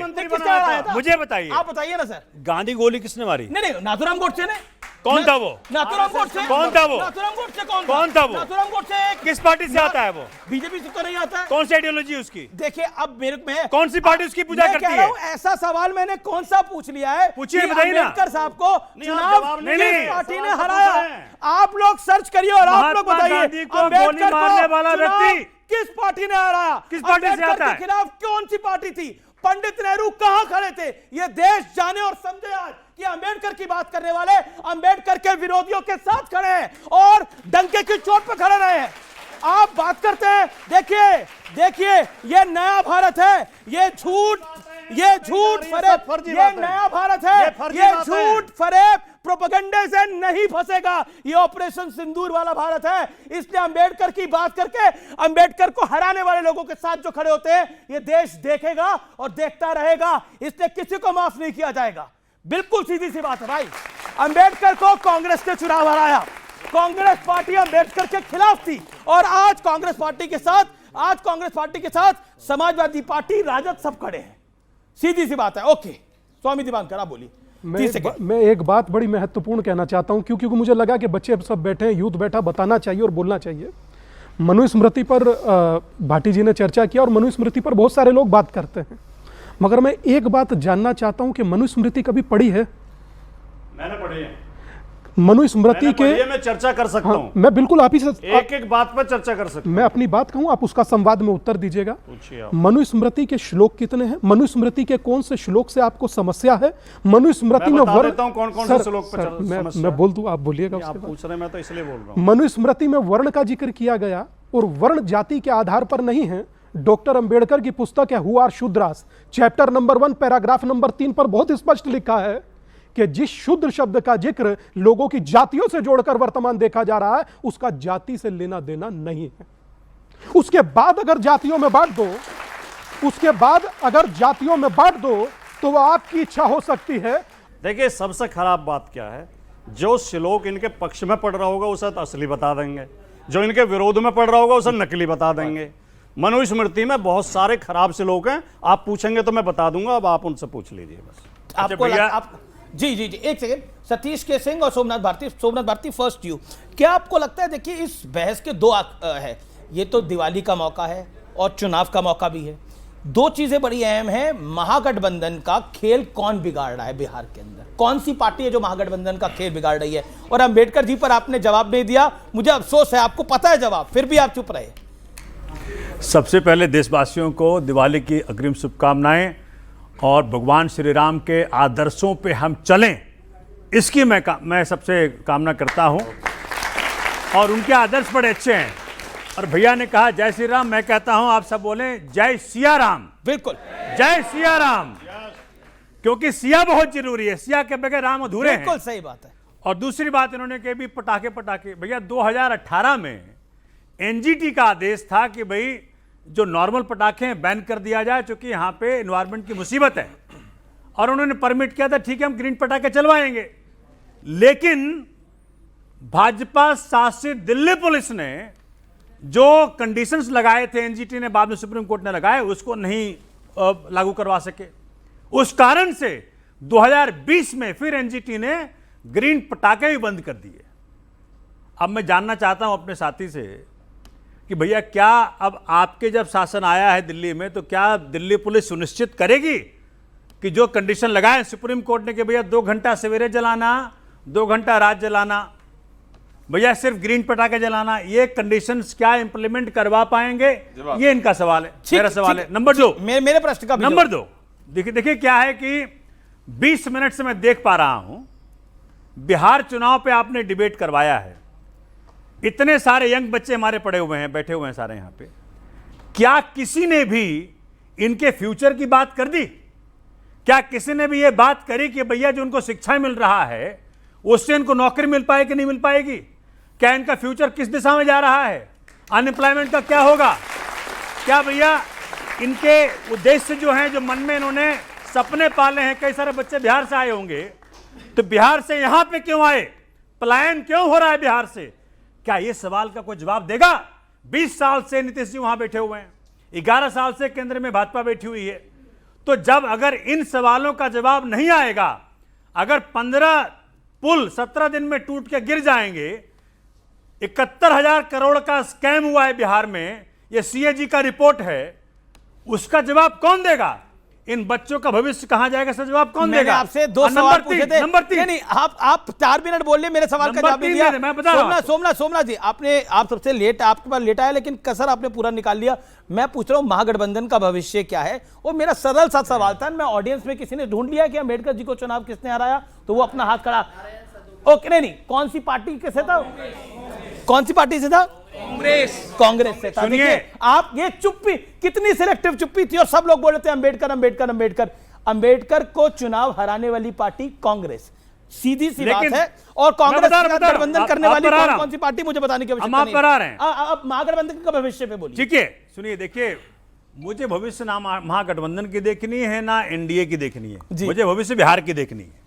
Speaker 13: मुझे बताइए।
Speaker 1: आप बताइए ना सर।
Speaker 13: गांधी गोली किसने मारी?
Speaker 1: नहीं, नाथूराम गोडसे ने।
Speaker 13: कौन था वो?
Speaker 1: नाथूराम गोडसे।
Speaker 13: कौन था वो?
Speaker 1: नाथूराम गोडसे
Speaker 13: कौन था वो?
Speaker 1: नाथूराम गोडसे
Speaker 13: किस पार्टी से आता है वो?
Speaker 1: बीजेपी से तो नहीं आता है।
Speaker 13: कौन सी आइडियोलॉजी उसकी?
Speaker 1: देखिए, अब मेरे में
Speaker 13: कौन सी पार्टी उसकी पूजा करती है?
Speaker 1: ऐसा सवाल मैंने कौन सा पूछ लिया है?
Speaker 13: पूछिए, बताइए ना।
Speaker 1: अम्बेडकर साहब को चुनाव किस पार्टी ने हराया? आप लोग सर्च करिए और आप लोग बताइए
Speaker 13: गोली मारने वाला व्यक्ति
Speaker 1: किस पार्टी ने हराया?
Speaker 13: किस पार्टी से आता है?
Speaker 1: के खिलाफ कौन सी पार्टी थी? पंडित नेहरू कहां खड़े थे? ये देश जाने और समझे आज कि अम्बेडकर की बात करने वाले अम्बेडकर के विरोधियों के साथ खड़े हैं और डंके की चोट पर खड़े रहे हैं। आप बात करते हैं, देखिए ये नया भारत है, ये झूठ फरेब, ये नया भारत है, ये झूठ फरेब प्रोपेगेंडे से नहीं फंसेगा। ये ऑपरेशन सिंदूर वाला भारत है। इसलिए अम्बेडकर की बात करके अम्बेडकर को हराने वाले लोगों के साथ जो खड़े होते हैं, ये देश देखेगा और देखता रहेगा। इसलिए किसी को माफ नहीं किया जाएगा। बिल्कुल सीधी सी बात है भाई। अम्बेडकर को कांग्रेस ने चुनाव हराया। कांग्रेस पार्टी अम्बेडकर के खिलाफ थी और आज कांग्रेस पार्टी के साथ समाजवादी पार्टी, राजद सब खड़े हैं। सीधी सी बात है। ओके, स्वामी दीपांकर आप बोलिए।
Speaker 11: मैं एक बात बड़ी महत्वपूर्ण कहना चाहता हूं, क्योंकि मुझे लगा कि बच्चे सब बैठे हैं, यूथ बैठा, बताना चाहिए और बोलना चाहिए। मनुस्मृति पर भाटी जी ने चर्चा किया और मनुस्मृति पर बहुत सारे लोग बात करते हैं, मगर मैं एक बात जानना चाहता हूं कि मनुस्मृति कभी पढ़ी है?
Speaker 2: मैंने पढ़ी है।
Speaker 11: मनुस्मृति के
Speaker 2: मैं चर्चा कर सकता हूं।
Speaker 11: मैं बिल्कुल आप ही से
Speaker 2: एक एक बात पर चर्चा कर सकता हूं।
Speaker 11: मैं अपनी बात कहूं, आप उसका संवाद में उत्तर दीजिएगा। मनुस्मृति के श्लोक कितने हैं? मनुस्मृति के कौन से श्लोक से आपको समस्या है? मनुस्मृति में वर्ण
Speaker 2: कौन-कौन से श्लोक पर समस्या?
Speaker 11: मैं बोल दूं, आप बोलिएगा।
Speaker 2: आप पूछ रहे हैं, मैं तो इसलिए बोल रहा हूं।
Speaker 11: मनुस्मृति में वर्ण का जिक्र किया गया और वर्ण जाति के आधार पर नहीं है। डॉक्टर अंबेडकर की पुस्तक है who are Shudras, chapter number 1 paragraph number 3 पर बहुत स्पष्ट लिखा है कि जिस शूद्र शब्द का जिक्र लोगों की जातियों से जोड़कर वर्तमान देखा जा रहा है, उसका जाति से लेना देना नहीं है। उसके बाद अगर जातियों में बांट दो, उसके बाद अगर जातियों में बांट दो तो वह आपकी इच्छा हो सकती है।
Speaker 2: देखिए, सबसे खराब बात क्या है, जो श्लोक इनके पक्ष में पढ़ रहा होगा उसे तो असली बता देंगे, जो इनके विरोध में पढ़ रहा होगा उसे नकली बता देंगे। मनुस्मृति में बहुत सारे खराब श्लोक हैं, आप पूछेंगे तो मैं बता दूंगा, अब आप उनसे पूछ लीजिए बस।
Speaker 1: आपको जी जी जी एक सेकंड, सतीश के सिंह और सोमनाथ भारती फर्स्ट यू, क्या आपको लगता है, देखिए इस बहस के दो है, ये तो दिवाली का मौका है और चुनाव का मौका भी है। दो चीजें बड़ी अहम है, महागठबंधन का खेल कौन बिगाड़ रहा है बिहार के अंदर, कौन सी पार्टी है जो महागठबंधन का खेल बिगाड़ रही है? और अंबेडकर जी पर आपने जवाब नहीं दिया, मुझे अफसोस है, आपको पता है जवाब, फिर भी आप चुप रहे।
Speaker 13: सबसे पहले देशवासियों को दिवाली की अग्रिम शुभकामनाएं और भगवान श्री राम के आदर्शों पे हम चलें, इसकी मैं सबसे कामना करता हूं। और उनके आदर्श बड़े अच्छे हैं। और भैया ने कहा जय श्री राम, मैं कहता हूं आप सब बोलें जय सिया राम।
Speaker 1: बिल्कुल,
Speaker 13: जय सिया राम, क्योंकि सिया बहुत जरूरी है, सिया के बगैर राम अधूरे हैं।
Speaker 1: बिल्कुल सही बात है।
Speaker 13: और दूसरी बात इन्होंने कही भी पटाखे भैया 2018 में एनजीटी का आदेश था कि भाई जो नॉर्मल पटाखे हैं बैन कर दिया जाए, क्योंकि यहाँ पे एनवायरनमेंट की मुसीबत है। और उन्होंने परमिट किया था, ठीक है हम ग्रीन पटाखे चलवाएंगे। लेकिन भाजपा शासित दिल्ली पुलिस ने जो कंडीशंस लगाए थे, एनजीटी ने बाद में सुप्रीम कोर्ट ने लगाए, उसको नहीं लागू करवा सके। उस कारण से 2020 में फिर एनजीटी ने ग्रीन पटाखे भी बंद कर दिए। अब मैं जानना चाहता हूं अपने साथी से कि भैया क्या अब आपके जब शासन आया है दिल्ली में, तो क्या दिल्ली पुलिस सुनिश्चित करेगी कि जो कंडीशन लगाए सुप्रीम कोर्ट ने कि भैया 2 घंटा सवेरे जलाना, 2 घंटा रात जलाना, भैया सिर्फ ग्रीन पटाखे जलाना, ये कंडीशंस क्या इंप्लीमेंट करवा पाएंगे? ये इनका सवाल है, मेरा सवाल है। नंबर 2,
Speaker 1: मेरे प्रश्न का
Speaker 13: नंबर 2, देखिए क्या है कि 20 मिनट से मैं देख पा रहा हूं, बिहार चुनाव पे आपने डिबेट करवाया है, इतने सारे यंग बच्चे हमारे पड़े हुए हैं, बैठे हुए हैं सारे यहां पे, क्या किसी ने भी इनके फ्यूचर की बात कर दी? क्या किसी ने भी ये बात करी कि भैया जो उनको शिक्षा मिल रहा है उससे इनको नौकरी मिल पाएगी कि नहीं मिल पाएगी? क्या इनका फ्यूचर किस दिशा में जा रहा है? अनएम्प्लॉयमेंट का क्या होगा? क्या भैया इनके उद्देश्य जो हैं, जो मन में इन्होंने सपने पाले हैं, कई सारे बच्चे बिहार से आए होंगे, तो बिहार से यहां पे क्यों आए? पलायन क्यों हो रहा है बिहार से? क्या ये सवाल का कोई जवाब देगा? 20 साल से नीतीश जी वहां बैठे हुए हैं, 11 साल से केंद्र में भाजपा बैठी हुई है। तो जब अगर इन सवालों का जवाब नहीं आएगा, अगर 15 पुल 17 दिन में टूट के गिर जाएंगे, 71,000 करोड़ का स्कैम हुआ है बिहार में, यह सीएजी का रिपोर्ट है, उसका जवाब कौन देगा? इन बच्चों का भविष्य कहां जाएगा, इसका जवाब कौन देगा?
Speaker 1: आपसे 2 सवाल पूछे थे।
Speaker 13: नंबर 3,
Speaker 1: नहीं, आप 4 मिनट बोल रहे, मेरे सवाल का जवाब नहीं दिया।
Speaker 13: मैं बता रहा हूं।
Speaker 1: सोमनाथ जी, आप सबसे लेट, आपके पास लेट आया, लेकिन कसर आपने पूरा निकाल लिया। मैं पूछ रहा हूं महागठबंधन का भविष्य क्या है, और मेरा सरल सा सवाल था, मैं ऑडियंस में किसी ने ढूंढ लिया कि अंबेडकर जी को चुनाव किसने हराया, तो वो अपना हाथ खड़ा, ओके नहीं, कौन सी पार्टी से था, कौन सी पार्टी से था? कांग्रेस से था। देखिए आप, ये चुप्पी, कितनी सिलेक्टिव चुप्पी थी, और सब लोग बोल रहे थे अंबेडकर अंबेडकर अंबेडकर। अंबेडकर को चुनाव हराने वाली पार्टी कांग्रेस, सीधी सी बात है। और कांग्रेस गठबंधन करने वाली कौन सी पार्टी, मुझे बताने की आवश्यकता नहीं है। अब महागठबंधन का भविष्य पे बोलिए।
Speaker 13: ठीक है, सुनिए, देखिए मुझे भविष्य ना महागठबंधन की देखनी है ना एनडीए की देखनी है, मुझे भविष्य बिहार की देखनी है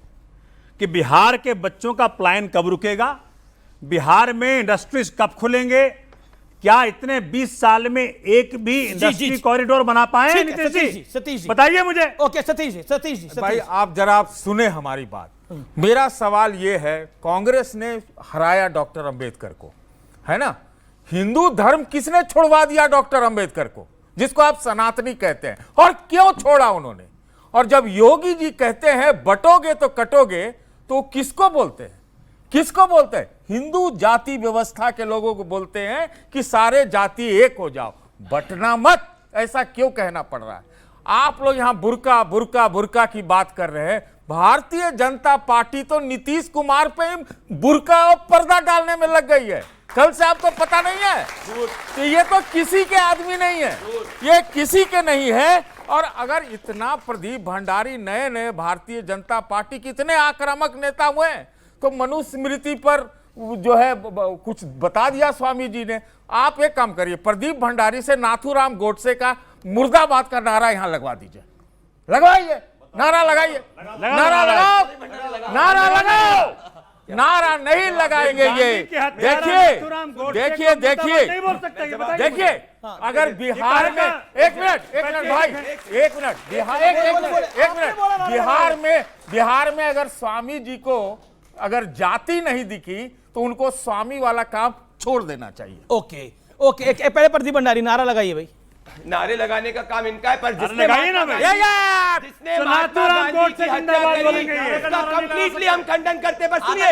Speaker 13: कि बिहार के बच्चों का प्लान कब रुकेगा, बिहार में इंडस्ट्रीज कब खुलेंगे, क्या इतने 20 साल में एक भी इंडस्ट्री कॉरिडोर बना पाए?
Speaker 1: सतीश जी
Speaker 13: बताइए मुझे।
Speaker 1: ओके सतीश जी
Speaker 14: भाई आप जरा सुने हमारी बात। मेरा सवाल ये है, कांग्रेस ने हराया डॉक्टर अंबेडकर को, है ना? हिंदू धर्म किसने छुड़वा दिया डॉक्टर अंबेडकर को, जिसको आप सनातनी कहते हैं, और क्यों छोड़ा उन्होंने? और जब योगी जी कहते हैं बटोगे तो कटोगे, तो किसको बोलते हैं? किसको बोलते हैं? हिंदू जाति व्यवस्था के लोगों को बोलते हैं कि सारे जाति एक हो जाओ, बंटना मत। ऐसा क्यों कहना पड़ रहा है? आप लोग यहां बुर्का बुर्का बुर्का की बात कर रहे हैं। भारतीय जनता पार्टी तो नीतीश कुमार पे बुर्का और पर्दा डालने में लग गई है। कल से आपको पता नहीं है? तो ये तो किसी के आदमी नहीं है, ये किसी के नहीं है। और अगर इतना प्रदीप भंडारी नए नए भारतीय जनता पार्टी के इतने आक्रामक नेता हुए हैं, तो मनुस्मृति पर जो है कुछ बता दिया स्वामी जी ने। आप एक काम करिए, प्रदीप भंडारी से नाथूराम गोडसे का मुर्दाबाद का नारा यहां लगवा दीजिए, लगवाइए, नारा लगाइए, नारा लगाओ, नारा लगाओ। नारा नहीं लगाएंगे ये। देखिए देखिए, अगर बिहार में एक मिनट भाई, एक मिनट, बिहार में अगर स्वामी जी को अगर जाति नहीं दिखी तो उनको स्वामी वाला काम छोड़ देना चाहिए।
Speaker 1: ओके, पहले प्रदीप भंडारी नारा लगाइए भाई।
Speaker 12: नारे लगाने का काम इनका है, पर जिसने कंप्लीटली हम खंडन करते। पर सुनिए,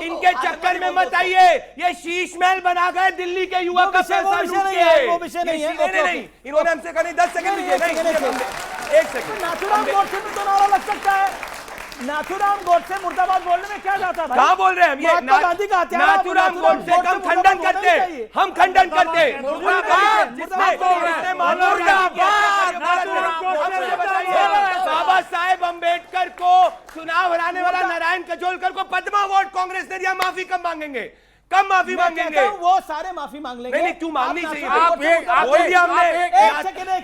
Speaker 12: इनके चक्कर में मत आइए। ये शीश महल बना गए दिल्ली के युवक का पैसा लूट के।
Speaker 1: वो विषय नहीं है।
Speaker 12: नहीं, इन्होंने हमसे कहा नहीं, 10 सेकंड दीजिए। एक सेकंड,
Speaker 1: नाथूराम गोडसे में तो नारा लग सकता है। नाथूराम गोडसे मुर्दाबाद बोलने में क्या जाता है?
Speaker 12: कहाँ बोल रहे हैं हम? ये
Speaker 1: गांधी का हत्यारा
Speaker 12: नाथूराम गोडसे का हम खंडन करते, हम खंडन करते। बाबा साहेब अम्बेडकर को चुनाव हराने वाला नारायण कजोलकर को पद्मा अवार्ड कांग्रेस ने दिया, माफी कब मांगेंगे? कब माफी मांगेंगे?
Speaker 1: वो सारे माफी मांग लेंगे।
Speaker 12: नहीं, क्यों मांगनी चाहिए?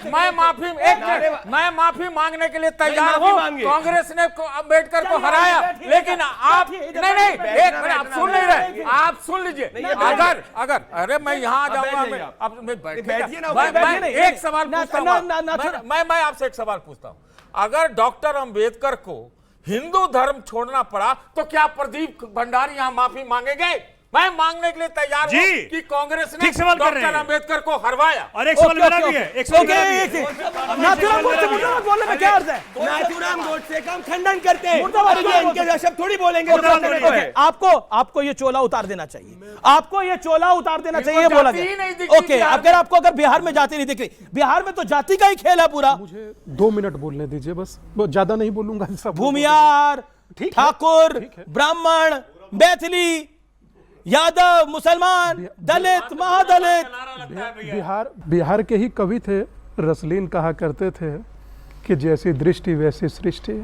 Speaker 14: मैं माफी मांगने के लिए तैयार हूँ। कांग्रेस ने अम्बेडकर को हराया, लेकिन आप नहीं, एक मिनट, आप सुन नहीं रहे। आप सुन लीजिए। अगर अरे मैं यहाँ आ जाऊंगा, एक सवाल पूछता हूँ। मैं आपसे एक सवाल पूछता हूँ। अगर डॉक्टर अम्बेडकर को हिंदू धर्म छोड़ना पड़ा तो क्या प्रदीप भंडारी यहाँ माफी मांगेंगे? मैं मांगने के लिए तैयार हूं कि कांग्रेस ने डॉक्टर अम्बेडकर को हरवाया।
Speaker 13: और एक सवाल मेरा भी है।
Speaker 1: नाथूराम गोडसे मुर्दाबाद बोलने में क्या अर्थ है?
Speaker 12: नाथूराम गोडसे का हम खंडन करते हैं, इनके शब्द थोड़ी बोलेंगे।
Speaker 1: आपको ये चोला उतार देना चाहिए, आपको ये चोला उतार देना चाहिए, बोला गया। ओके, अगर बिहार में जाति नहीं दिख रही, बिहार में तो जाति का ही खेल है पूरा।
Speaker 11: मुझे 2 मिनट बोलने दीजिए, बस ज्यादा नहीं बोलूंगा।
Speaker 1: भूमियार, ठाकुर, ब्राह्मण, मैथिली, यादव, मुसलमान, दलित, महादलित।
Speaker 11: बिहार के ही कवि थे, रसलीन कहा करते थे कि जैसी दृष्टि वैसी सृष्टि।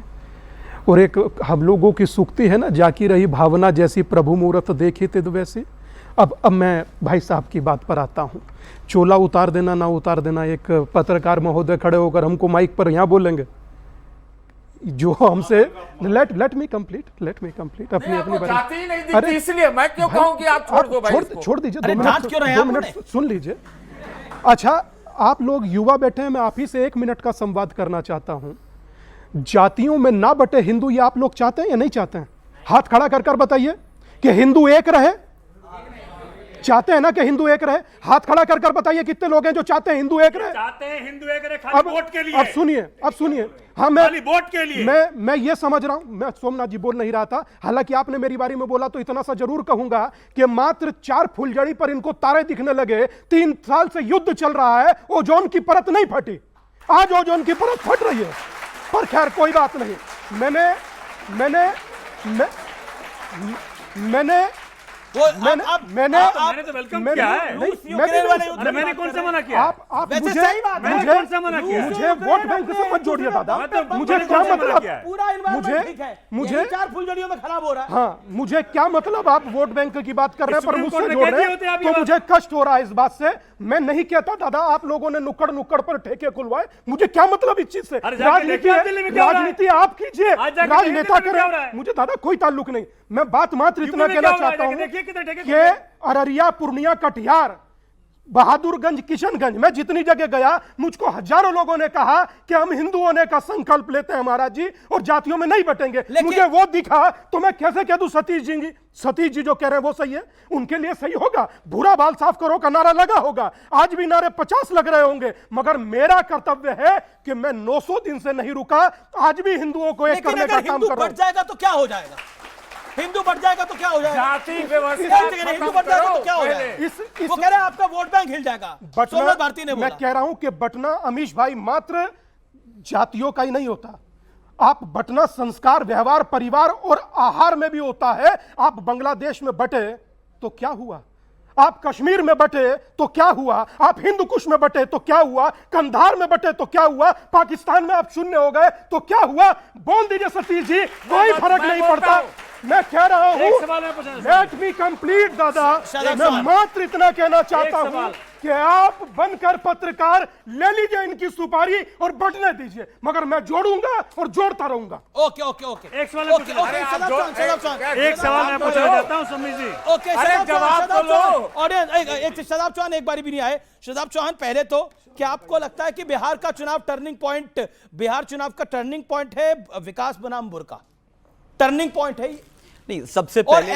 Speaker 11: और एक हम लोगों की सूक्ति है ना, जाकी रही भावना जैसी प्रभु मूरत देखी तिद वैसी। अब मैं भाई साहब की बात पर आता हूँ। चोला उतार देना ना उतार देना, एक पत्रकार महोदय खड़े होकर हमको माइक पर यहाँ बोलेंगे, जो हमसे लेट मी कंप्लीट अपनी
Speaker 14: बात। अरे इसलिए मैं क्यों कहूं कि आप छोड़ दो भाई,
Speaker 11: छोड़ दीजिए। 2 मिनट सुन लीजिए। अच्छा, आप लोग युवा बैठे हैं, मैं आप ही से 1 मिनट का संवाद करना चाहता हूं। जातियों में ना बटे हिंदू, ये आप लोग चाहते हैं या नहीं चाहते हैं? हाथ खड़ा कर बताइए कि हिंदू एक रहे। चाहते हैं ना कि हिंदू एक रहे? हाथ खड़ा कर बताइए कितने लोग हैं जो चाहते हैं हिंदू एक रहे?
Speaker 13: चाहते हैं हिंदू एक रहे, खाली वोट के लिए।
Speaker 11: अब सुनिए, हाँ,
Speaker 13: खाली वोट के लिए।
Speaker 11: मैं ये समझ रहा हूं, मैं सोमनाथ जी बोल नहीं रहा था, हालांकि आपने मेरी बारी में बोला तो इतना सा जरूर कहूंगा कि मात्र 4 फुलझड़ी पर इनको तारे दिखने लगे। 3 साल से युद्ध चल रहा है, ओजोन की परत नहीं फटी, आज ओजोन की परत फट रही है। पर खैर कोई बात नहीं। मैंने
Speaker 13: तो वेलकम किया है। मैंने कौन सा मना किया?
Speaker 11: आप मुझे वोट बैंक से मत जोड़िए दादा। मुझे क्या मतलब? मुझे
Speaker 1: 4 फुलझड़ियों में खराब हो रहा है।
Speaker 11: हाँ, मुझे क्या मतलब? आप वोट बैंक की बात कर रहे हैं पर मुझसे जोड़ रहे हैं, तो मुझे कष्ट हो रहा है इस बात से। मैं नहीं कहता दादा, आप लोगों ने नुक्कड़ पर ठेके खुलवाए, मुझे क्या मतलब इस चीज से? राजनीति आप कीजिए, राजनेता करें, मुझे दादा कोई ताल्लुक नहीं। मैं बात मात्र इतना कहना चाहता हूँ कि अररिया, पूर्णिया, कटिहार, बहादुरगंज, किशनगंज, मैं जितनी जगह गया मुझको हजारों लोगों ने कहा कि हम हिंदू होने का संकल्प लेते हैं महाराज जी, और जातियों में नहीं बटेंगे। मुझे वो दिखा तो मैं कैसे कह दूं सतीश जी जो कह रहे हैं वो सही है, उनके लिए सही होगा। भूरा बाल साफ करो का नारा लगा होगा, आज भी नारे 50 लग रहे होंगे, मगर मेरा कर्तव्य है कि मैं 900 दिन से नहीं रुका, आज भी हिंदुओं को एक करने का काम कर रहा हूं।
Speaker 1: बढ़ जाएगा तो क्या हो जाएगा? हिंदू बढ़ जाएगा तो क्या हो जाएगा?
Speaker 14: जाति व्यवस्था
Speaker 1: हिंदू बढ़ जाएगा तो क्या हो जाएगा? वो कह रहे हैं आपका वोट बैंक हिल जाएगा। सोमनाथ भारती ने बोला।
Speaker 11: मैं कह रहा हूं कि बंटना अमीश भाई मात्र जातियों का ही नहीं होता, आप बंटना संस्कार, व्यवहार, परिवार और आहार में भी होता है। आप बांग्लादेश में बटे तो क्या हुआ, आप कश्मीर में बटे तो क्या हुआ, आप हिंदू कुश में बटे तो क्या हुआ, कंधार में बटे तो क्या हुआ, पाकिस्तान में आप शून्य हो गए तो क्या हुआ? बोल दीजिए सतीश जी, कोई फर्क नहीं पड़ता। मैं कह रहा हूं, लेट मी कंप्लीट दादा। मैं मात्र इतना कहना चाहता हूं कि आप बनकर पत्रकार ले लीजिए इनकी सुपारी और बटने दीजिए, मगर मैं जोड़ूंगा और जोड़ता रहूंगा।
Speaker 1: ओके ओके ओके,
Speaker 13: एक सवाल मैं पूछना चाहता हूं समीर जी।
Speaker 1: ओके, जवाब तो लो। ऑडियंस, शदाब चौहान एक बारी भी नहीं आए। शदाब चौहान, पहले तो क्या आपको लगता है कि बिहार का चुनाव टर्निंग पॉइंट, बिहार चुनाव का टर्निंग पॉइंट है विकास बनाम बुर्का? टर्निंग पॉइंट है
Speaker 4: नहीं, सबसे पहले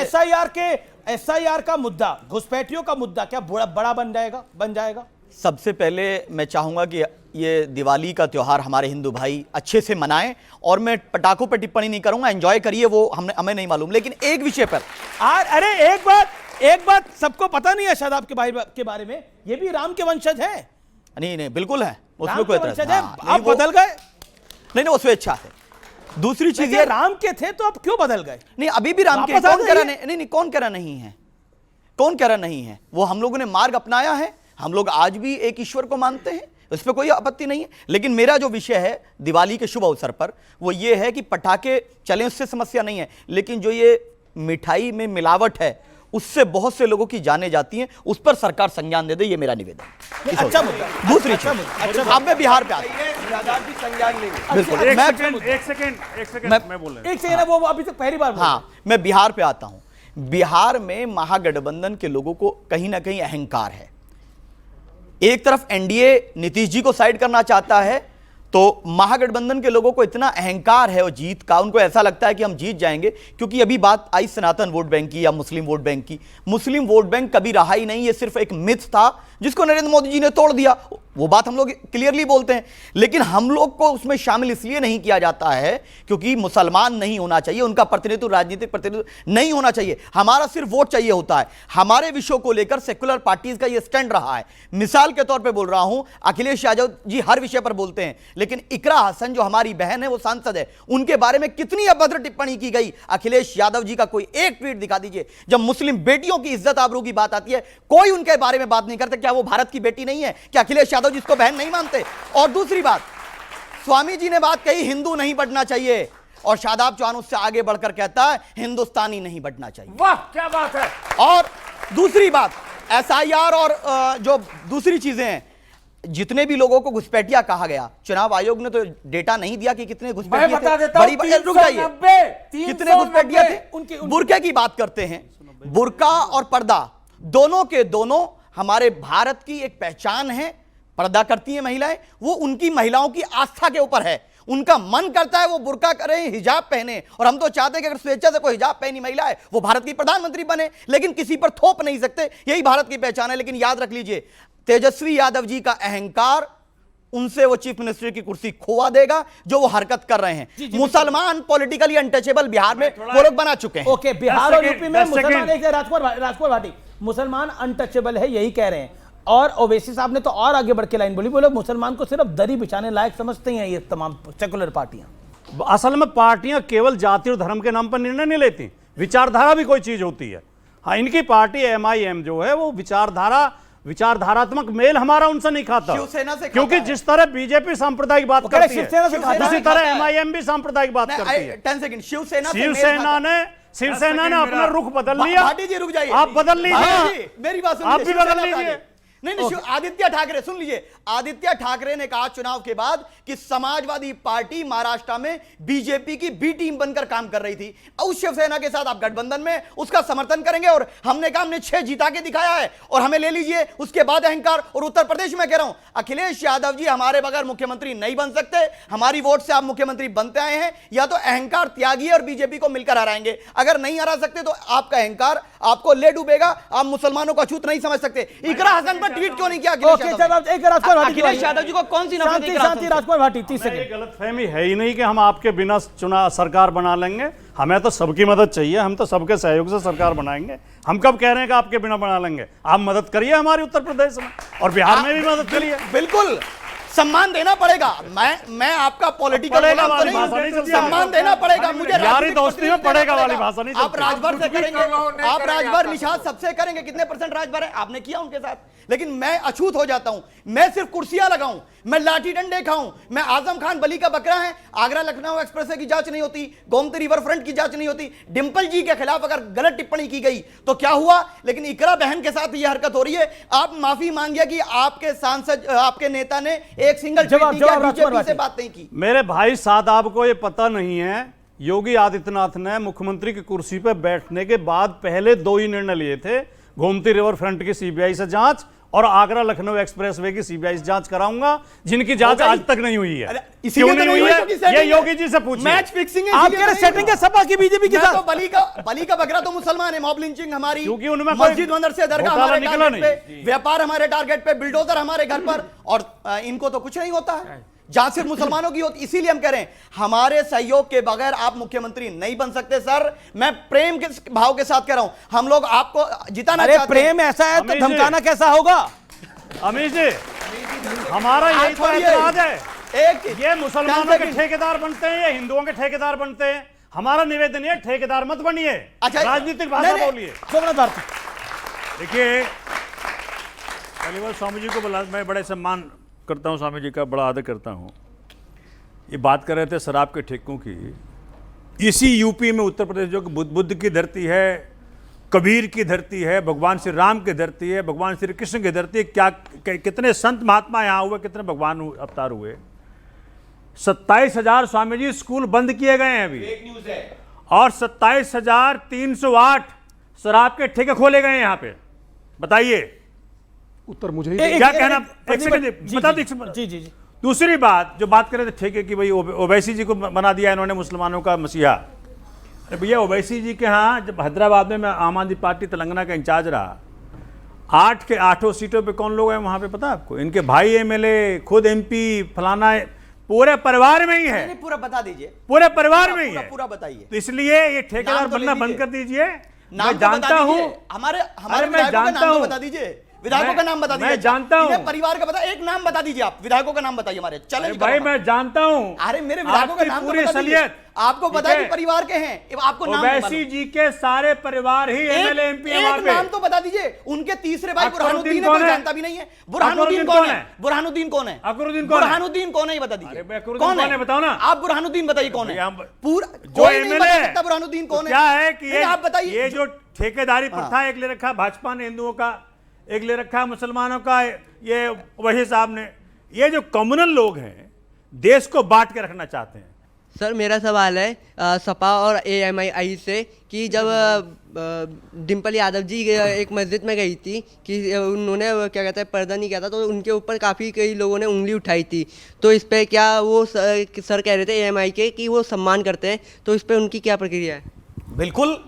Speaker 1: एसआईआर का मुद्दा, घुसपैठियों का मुद्दा क्या बड़ा बन जाएगा?
Speaker 4: सबसे पहले मैं चाहूंगा कि ये दिवाली का त्योहार हमारे हिंदू भाई अच्छे से मनाएं, और मैं पटाखों पर टिप्पणी नहीं करूंगा, एंजॉय करिए, वो हमें नहीं मालूम। लेकिन एक विषय पर
Speaker 1: अरे एक बात सबको पता नहीं है शादाब के भाई के बारे में, ये भी राम के वंशज है।
Speaker 4: नहीं बिल्कुल है, उसमें कोई एतराज
Speaker 1: नहीं। आप बदल गए?
Speaker 4: नहीं, वो स्वेच्छा है। दूसरी चीज ये,
Speaker 1: राम के थे तो अब क्यों बदल गए?
Speaker 4: नहीं, अभी भी राम के, कौन कह रहा नहीं, कौन कह रहा नहीं है, कौन कह रहा नहीं है? वो हम लोगों ने मार्ग अपनाया है, हम लोग आज भी एक ईश्वर को मानते हैं, इस पर कोई आपत्ति नहीं है। लेकिन मेरा जो विषय है दिवाली के शुभ अवसर पर, वो ये है कि पटाखे चलें उससे समस्या नहीं है, लेकिन जो ये मिठाई में मिलावट है उससे बहुत से लोगों की जानें जाती हैं, उस पर सरकार संज्ञान दे दे, ये मेरा निवेदन।
Speaker 1: अच्छा मुद्दा।
Speaker 4: दूसरी चीज, अब मैं बिहार पे आता हूं। बिल्कुल,
Speaker 13: एक सेकंड मैं बोल रहा हूं।
Speaker 1: एक सेकंड, वो अभी तक पहली बार।
Speaker 4: हाँ, मैं बिहार पे आता हूं। बिहार में महागठबंधन के लोगों को कहीं ना कहीं अहंकार है। एक तरफ एनडीए नीतीश जी को साइड करना चाहता है, तो महागठबंधन के लोगों को इतना अहंकार है वो जीत का, उनको ऐसा लगता है कि हम जीत जाएंगे। क्योंकि अभी बात आई सनातन वोट बैंक की या मुस्लिम वोट बैंक की, मुस्लिम वोट बैंक कभी रहा ही नहीं, ये सिर्फ एक मिथ था जिसको नरेंद्र मोदी जी ने तोड़ दिया। वो बात हम लोग क्लियरली बोलते हैं, लेकिन हम लोग को उसमें शामिल इसलिए नहीं किया जाता है क्योंकि मुसलमान नहीं होना चाहिए, उनका प्रतिनिधित्व, राजनीतिक प्रतिनिधित्व नहीं होना चाहिए, हमारा सिर्फ वोट चाहिए होता है। हमारे विषयों को लेकर सेक्युलर पार्टीज का ये स्टैंड रहा है। मिसाल के तौर पे बोल रहा हूं, अखिलेश यादव जी हर विषय पर बोलते हैं, लेकिन इकरा हसन जो हमारी बहन है, वो सांसद है, उनके बारे में कितनी अभद्र टिप्पणी की गई। अखिलेश यादव जी का कोई एक ट्वीट दिखा दीजिए। जब मुस्लिम बेटियों की इज्जत आबरू की बात आती है, कोई उनके बारे में बात नहीं करते। क्या वो भारत की बेटी नहीं है? क्या अखिलेश यादव जिसको बहन नहीं मानते? और दूसरी बात, स्वामी जी ने बात कही हिंदू नहीं बढ़ना चाहिए, और शादाब चौहान उससे आगे बढ़कर कहता है हिंदुस्तानी नहीं बढ़ना चाहिए।
Speaker 14: वाह, क्या बात है।
Speaker 4: और दूसरी बात, एसआईआर और जो दूसरी चीजें हैं, जितने भी लोगों को घुसपैठिया कहा गया, चुनाव आयोग ने तो डेटा नहीं दिया कि कितने घुसपैठिया थे। बड़ी रुक जाइए, कितने घुसपैठिया थे? बुर्के की बात करते हैं। बुर्का और पर्दा दोनों के दोनों हमारे भारत की एक पहचान है। पर्दा करती हैं महिलाएं, वो उनकी महिलाओं की आस्था के ऊपर है। उनका मन करता है वो बुर्का करें, हिजाब पहने, और हम तो चाहते हैं कि अगर स्वेच्छा से कोई हिजाब पहनी महिला है वो भारत की प्रधानमंत्री बने, लेकिन किसी पर थोप नहीं सकते। यही भारत की पहचान है। लेकिन याद रख लीजिए, तेजस्वी यादव जी का अहंकार उनसे वो चीफ मिनिस्टर की कुर्सी खोवा देगा जो वो हरकत कर रहे हैं। मुसलमान पॉलिटिकली अनटचेबल बिहार में वो लोग बना चुके हैं।
Speaker 1: ओके, बिहार और यूपी में मुसलमान, राजकुमार भाटी, मुसलमान अनटचेबल है यही कह रहे हैं। और ओवैसी साहब ने तो और आगे बढ़ के लाइन बोली, बोले मुसलमान को सिर्फ दरी बिछाने लायक समझते हैं ये तमाम सेकुलर पार्टियां।
Speaker 2: असल में पार्टियां केवल जाति और धर्म के नाम पर निर्णय नहीं लेती, विचारधारा भी कोई चीज होती है। हाँ, इनकी पार्टी एमआईएम जो है वो विचारधारात्मक मेल हमारा उनसे नहीं खाता,
Speaker 4: शिवसेना से
Speaker 2: क्योंकि जिस तरह बीजेपी सांप्रदायिक बात करती है उसी तरह एमआईएम भी सांप्रदायिक बात करती है।
Speaker 4: 10 सेकंड,
Speaker 2: शिवसेना ने अपना रुख बदल लिया।
Speaker 4: भाटी जी रुक जाइए,
Speaker 2: आप बदल लीजिए,
Speaker 4: मेरी बात सुनिए,
Speaker 2: आप भी बदल लीजिए।
Speaker 4: नहीं, आदित्य ठाकरे, सुन लीजिए, आदित्य ठाकरे ने कहा चुनाव के बाद कि समाजवादी पार्टी महाराष्ट्र में बीजेपी की बी टीम बनकर काम कर रही थी। उस शिवसेना के साथ आप गठबंधन में उसका समर्थन करेंगे, और हमने कहा हमने 6 जीता के दिखाया है, और हमें ले लीजिए। उसके बाद अहंकार। और उत्तर प्रदेश में कह रहा हूं, अखिलेश यादव जी हमारे बगैर मुख्यमंत्री नहीं बन सकते। हमारी वोट से आप मुख्यमंत्री बनते आए हैं, या तो अहंकार त्यागी और बीजेपी को मिलकर हराएंगे। अगर नहीं हरा सकते तो आपका अहंकार आपको ले डूबेगा। आप मुसलमानों को अछूत नहीं समझ सकते। इकरा हसन पर ट्वीट क्यों नहीं किया अखिलेश यादव जी को? कौन सी
Speaker 1: शांति राजकुमार भाटी 30 सेकंड।
Speaker 2: गलतफहमी है ही नहीं कि हम आपके बिना चुनाव सरकार बना लेंगे। हमें तो सबकी मदद चाहिए, हम तो सबके सहयोग से सरकार बनाएंगे। हम कब कह रहे हैं कि आपके बिना बना लेंगे? आप मदद करिए हमारे उत्तर प्रदेश में और बिहार में भी मदद करिए।
Speaker 4: बिल्कुल सम्मान देना पड़ेगा। मैं आपका पॉलिटिकल सम्मान देना पड़ेगा मुझे।
Speaker 2: यारी दोस्ती में पड़ेगा वाली भाषा नहीं।
Speaker 4: आप राजभर से करेंगे, आप राजभर निषाद सबसे करेंगे। कितने % राजभर है आपने किया उनके साथ? लेकिन मैं अछूत हो जाता हूं। मैं सिर्फ कुर्सियां लगाऊं, मैं लाठी डंडे खाऊं, मैं आजम खान बली का बकरा है। आगरा लखनऊ एक्सप्रेसवे की जांच नहीं होती, गोमती रिवर फ्रंट की जांच नहीं होती। डिंपल जी के खिलाफ अगर गलत टिप्पणी की गई तो क्या हुआ? लेकिन इकरा बहन के साथ यह हरकत हो रही है। आप माफी मांगिए कि आपके सांसद, आपके नेता ने एक सिंगल बीजेपी से बात नहीं की।
Speaker 2: मेरे भाई साहब, आपको ये पता नहीं है, योगी आदित्यनाथ ने मुख्यमंत्री की कुर्सी पर बैठने के बाद पहले 2 ही निर्णय लिए थे। गोमती रिवर फ्रंट की सीबीआई से जांच और आगरा लखनऊ एक्सप्रेसवे की सीबीआई से जांच कराऊंगा, जिनकी जांच आज तक नहीं हुई है। क्यों नहीं हुई है? ये योगी जी से पूछिए।
Speaker 4: मैच फिक्सिंग है,
Speaker 1: आप कह रहे सेटिंग है सपा की बीजेपी के साथ।
Speaker 4: तो बली का बकरा तो मुसलमान है। मॉब लिंचिंग हमारी,
Speaker 2: क्योंकि उनमें
Speaker 4: मस्जिद मंदिर से दरगाह हमारे टारगेट पे, व्यापार हमारे टारगेट पे, बिल्डोजर हमारे घर पर, और इनको तो कुछ नहीं होता है। जांच सिर्फ मुसलमानों की होती। इसीलिए हम कह रहे हैं हमारे सहयोग के बगैर आप मुख्यमंत्री नहीं बन सकते। सर, मैं प्रेम के भाव के साथ कह रहा हूं। हम लोग आपको जिताना चाहते हैं।
Speaker 1: प्रेम ऐसा है तो धमकाना कैसा होगा?
Speaker 2: अमीश जी, हमारा यही तो ऐतराज है। ये मुसलमानों के ठेकेदार बनते हैं, ये हिंदुओं के ठेकेदार बनते हैं। हमारा निवेदन है, ठेकेदार मत बनिए, राजनीतिक भाषा बोलिए।
Speaker 13: देखिए, पहली बार स्वामी जी को बुला, मैं बड़े सम्मान करता हूं, स्वामी जी का बड़ा आदर करता हूं। ये बात कर रहे थे शराब के ठेकों की। इसी यूपी में, उत्तर प्रदेश, जो कि बुद्ध की धरती है, कबीर की धरती है, भगवान श्री राम की धरती है, भगवान श्री कृष्ण की धरती है। क्या कितने संत महात्मा यहाँ हुए, कितने भगवान अवतार हुए। 27,000 स्वामी जी स्कूल बंद किए गए हैं अभी, न्यूज़ है। और 27,308 शराब के ठेके खोले गए हैं यहाँ पे। बताइए
Speaker 11: उत्तर मुझे
Speaker 13: क्या कहना? एक सेकंड बता दीजिए। जी। दूसरी बात, जो बात कर रहे थे ठेके की, भाई ओवैसी जी को बना दिया इन्होंने मुसलमानों का मसीहा। अरे भैया, ओवैसी जी के यहाँ जब हैदराबाद में मैं आम आदमी पार्टी तेलंगाना का इंचार्ज रहा, 8 के 8 सीटों पे कौन लोग हैं वहाँ पे पता है आपको? इनके भाई एमएलए, खुद MP, फलाना, पूरे परिवार में ही है।
Speaker 4: नहीं, पूरा बता दीजिए।
Speaker 13: पूरे परिवार में ही है।
Speaker 4: पूरा बताइए।
Speaker 13: तो इसलिए ये ठेकेदार बनना बंद कर दीजिए।
Speaker 4: मैं जानता हूँ हमारे
Speaker 13: मैं जानता हूँ,
Speaker 4: बता दीजिए विधायकों का नाम बता दीजिए।
Speaker 13: मैं जानता हूँ
Speaker 4: परिवार का बता, एक नाम बता दीजिए। आप विधायकों का नाम बताइए हमारे। चैलेंज
Speaker 13: भाई मैं जानता हूँ।
Speaker 4: अरे मेरे विधायकों का नाम
Speaker 13: पूरी सलियत
Speaker 4: आपको पता है परिवार के हैं। आपको नाम
Speaker 13: ओवैसी जी के सारे परिवार ही एमएलए MP है वहां पे।
Speaker 4: नाम तो बता दीजिए। उनके तीसरे भाई बुरहानुद्दीन को जानता भी नहीं है। बुरहानुद्दीन कौन है? बुरहानुद्दीन कौन है? बुरहानुद्दीन कौन है? बता दीजिए कौन है, बताओ ना। आप बुरहानुद्दीन बताइए कौन है? पूरा
Speaker 13: जो एमएलए
Speaker 4: बुरहानुद्दीन कौन है?
Speaker 13: क्या है कि
Speaker 4: आप बताइए।
Speaker 13: ये जो ठेकेदारी प्रथा एक ले रखा भाजपा ने हिंदुओं का, एक ले रखा मुसलमानों का, ये वही साहब ने। ये जो कम्युनल लोग हैं देश को बांट के रखना चाहते हैं।
Speaker 15: सर, मेरा सवाल है सपा और AMI से कि जब डिंपल यादव जी एक मस्जिद में गई थी कि उन्होंने क्या कहते हैं पर्दा नहीं किया था, तो उनके ऊपर काफ़ी कई लोगों ने उंगली उठाई थी। तो इस पर क्या वो सर कह रहे थे AMI के कि वो सम्मान करते हैं, तो इस पर उनकी क्या प्रक्रिया है?
Speaker 4: बिल्कुल,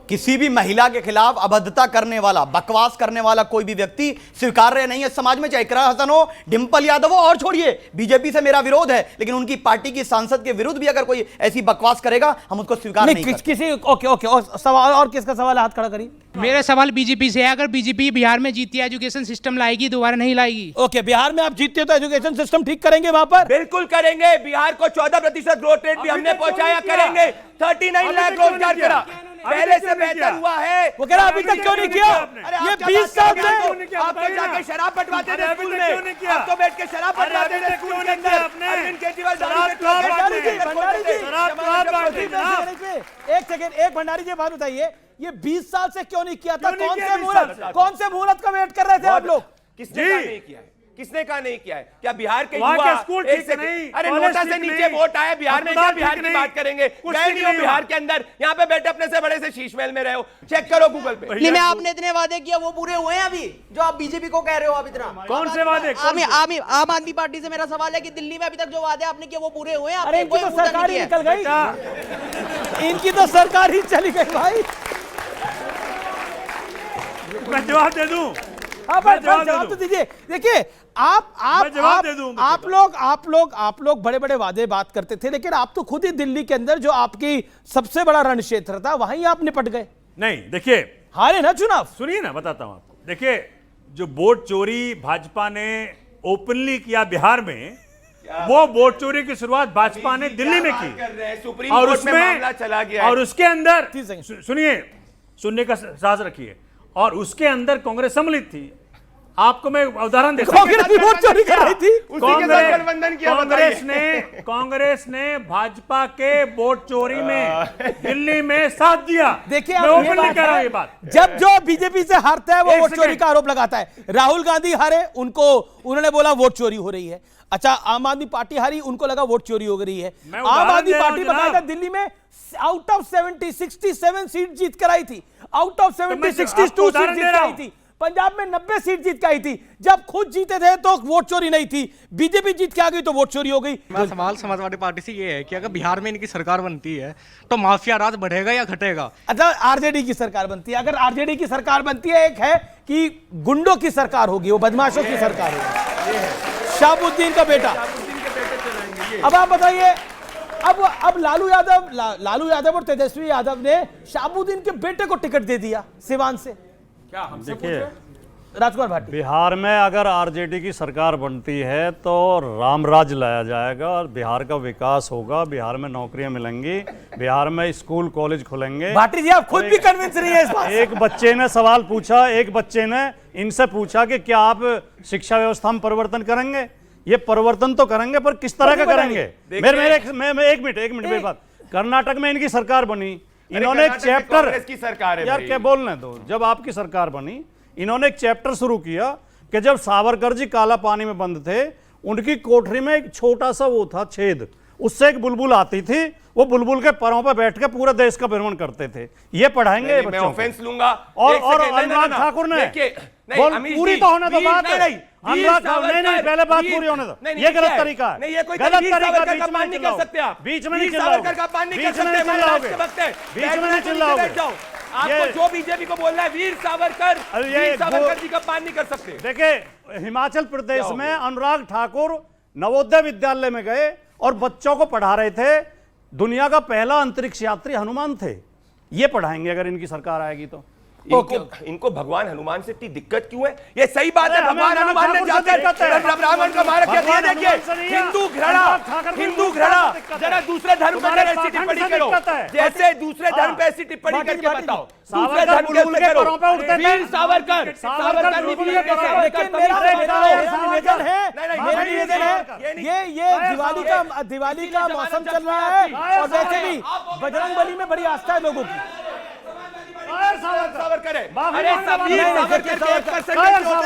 Speaker 4: किसी भी महिला के खिलाफ अभद्रता करने वाला, बकवास करने वाला कोई भी व्यक्ति स्वीकार्य नहीं है समाज में, चाहे इकरा हसन हो, डिंपल यादव हो, और छोड़िए बीजेपी से मेरा विरोध है, लेकिन उनकी पार्टी की सांसद के विरुद्ध भी अगर कोई ऐसी बकवास करेगा हम उसको स्वीकार नहीं करते।
Speaker 1: किसी ओके और सवाल, और किसका सवाल है? हाथ खड़ा करिए।
Speaker 16: मेरा सवाल बीजेपी से है। अगर बीजेपी बिहार में जीती है, एजुकेशन सिस्टम लाएगी, दोबारा नहीं लाएगी?
Speaker 1: ओके, बिहार में आप जीतते हो तो एजुकेशन सिस्टम ठीक करेंगे वहां पर?
Speaker 12: बिल्कुल करेंगे। बिहार को 14% ग्रोथ रेट भी हमने पहुंचाया, करेंगे। 39 लाख रोजगार करा, पहले से बेहतर हुआ है।
Speaker 1: वो कह रहा अभी तक क्यों नहीं किया? ये 20 साल से
Speaker 12: आप तो जाके शराब बंटवाते थे स्कूल में, आप तो बैठ के शराब बंटवाते थे स्कूल के अंदर। अरविंद केजरीवाल
Speaker 1: एक सेकंड, एक भंडारी जी बात बताइए, ये 20 साल से क्यों नहीं किया था? कौन से मुहूर्त का वेट कर रहे थे आप लोग?
Speaker 12: किसने कहा नहीं किया है? किसने कहा नहीं किया है? क्या बिहार के युवा
Speaker 13: स्कूल ठीक नहीं?
Speaker 12: अरे नोटा से नीचे वोट आए बिहार में, क्या बिहार की बात करेंगे? गए नहीं हो बिहार के अंदर, यहाँ पे बैठे अपने से बड़े से शीश महल में रहे हो, चेक करो गूगल पे।
Speaker 4: नहीं, आपने इतने वादे किया वो पूरे हुए हैं अभी, जो आप बीजेपी को कह रहे हो? अब इतना
Speaker 13: कौन से वादे?
Speaker 4: आम आदमी पार्टी से मेरा सवाल है कि दिल्ली में अभी तक जो वादे आपने किए वो पूरे हुए हैं?
Speaker 1: अरे इनकी तो सरकार ही निकल गई, इनकी तो सरकार ही चली गई भाई।
Speaker 13: मैं जवाब दे दूं?
Speaker 1: जवाब तो दीजिए। देखिए आप लोग बड़े बड़े वादे बात करते थे, लेकिन आप तो खुद ही दिल्ली के अंदर जो आपकी सबसे बड़ा रण क्षेत्र था वहीं आप निपट गए।
Speaker 13: नहीं, देखिए
Speaker 1: हारे ना चुनाव।
Speaker 13: सुनिए ना, बताता हूं आपको। देखिए, जो वोट चोरी भाजपा ने ओपनली किया बिहार में, वो वोट चोरी की शुरुआत भाजपा ने दिल्ली में की, और उसमें और उसके अंदर सुनिए, सुनने का साहस रखिए, और उसके अंदर कांग्रेस सम्मिलित थी। आपको मैं उदाहरण देता हूं।
Speaker 1: कांग्रेस भी वोट चोरी कर रही थी।
Speaker 13: कांग्रेस ने भाजपा के वोट चोरी में दिल्ली में साथ दिया।
Speaker 1: देखिए,
Speaker 13: मैं ओपनली कह रहा हूं ये बात।
Speaker 1: जब जो बीजेपी से हारता है वो वोट चोरी का आरोप लगाता है। राहुल गांधी हारे, उन्होंने बोला वोट चोरी हो रही है। अच्छा, आम आदमी पार्टी हारी, उनको लगा वोट चोरी हो रही है। आम आदमी पार्टी बकायदा दिल्ली में आउट ऑफ 70 67 सीट जीत कर आई थी। आउट ऑफ 70 62 सीट जीत कर आई थी। पंजाब में 90 सीट जीत के आई थी। जब खुद जीते थे तो वोट चोरी नहीं थी, बीजेपी जीत के आ गई तो वोट चोरी हो गई।
Speaker 17: सवाल समाजवादी पार्टी से ये है कि अगर बिहार में इनकी सरकार बनती है तो माफिया राज बढ़ेगा या घटेगा?
Speaker 1: अच्छा, आरजेडी की सरकार बनती है। अगर आरजेडी की सरकार बनती है, एक है कि गुंडों की सरकार होगी, वो बदमाशों की सरकार होगी। शाहबुद्दीन का बेटा। अब आप बताइए, अब लालू यादव और तेजस्वी यादव ने शाहबुद्दीन के बेटे को टिकट दे दिया सिवान से।
Speaker 2: देखिए,
Speaker 1: राजकुमार भाटी,
Speaker 2: बिहार में अगर आरजेडी की सरकार बनती है तो रामराज लाया जाएगा और बिहार का विकास होगा, बिहार में नौकरियां मिलेंगी, बिहार में स्कूल कॉलेज खुलेंगे।
Speaker 1: भाटी जी, आप खुद भी कन्विंस नहीं है इस बात से।
Speaker 2: एक बच्चे ने सवाल पूछा, एक बच्चे ने इनसे पूछा कि क्या आप शिक्षा व्यवस्था में परिवर्तन करेंगे? ये परिवर्तन तो करेंगे, पर किस तरह का करेंगे? मेरे एक मिनट मेरी बात। कर्नाटक में इनकी सरकार बनी, इन्होंने एक चैप्टर की सरकार है यार, क्या बोलने दो। जब आपकी सरकार बनी, इन्होंने एक चैप्टर शुरू किया कि जब सावरकर जी काला पानी में बंद थे, उनकी कोठरी में एक छोटा सा वो था छेद, उससे एक बुलबुल आती थी, वो बुलबुल के पैरों पर बैठ के पूरे देश का भ्रमण करते थे। ये पढ़ाएंगे
Speaker 12: मैं ऑफेंस लूंगा।
Speaker 2: और अनुराग ठाकुर ने पूरी तो होने दो बात। अनुराग ठाकुर नहीं, पहले बात पूरी होने दो। ये गलत तरीका है, गलत तरीका। नहीं कर सकते आप, बीच में नहीं चिल्लाओगे, बीच में नहीं चिल्लाओगे।
Speaker 12: आपको जो बीजेपी को बोलना है वीर सावरकर जी का मान नहीं कर सकते।
Speaker 2: देखिए, हिमाचल प्रदेश में अनुराग ठाकुर नवोदय विद्यालय में गए और बच्चों को पढ़ा रहे थे। दुनिया का पहला अंतरिक्ष यात्री हनुमान थे। ये पढ़ाएंगे अगर इनकी सरकार आएगी तो।
Speaker 12: इनको भगवान हनुमान से इतनी दिक्कत क्यों है? ये सही बात है, भगवान हनुमान ने जाकर रावण का मारा क्या दिया? देखिए, हिंदू घृणा जरा दूसरे धर्म पर ऐसी टिप्पणी करो, जैसे दूसरे धर्म पे ऐसी टिप्पणी करके बताओ। दूसरे धर्म के ऊपर करो। वीर सावरकर
Speaker 1: दिवाली का मौसम चल रहा है और वैसे भी बजरंगबली में बड़ी आस्था है लोगों की।
Speaker 12: सावरकर है, अरे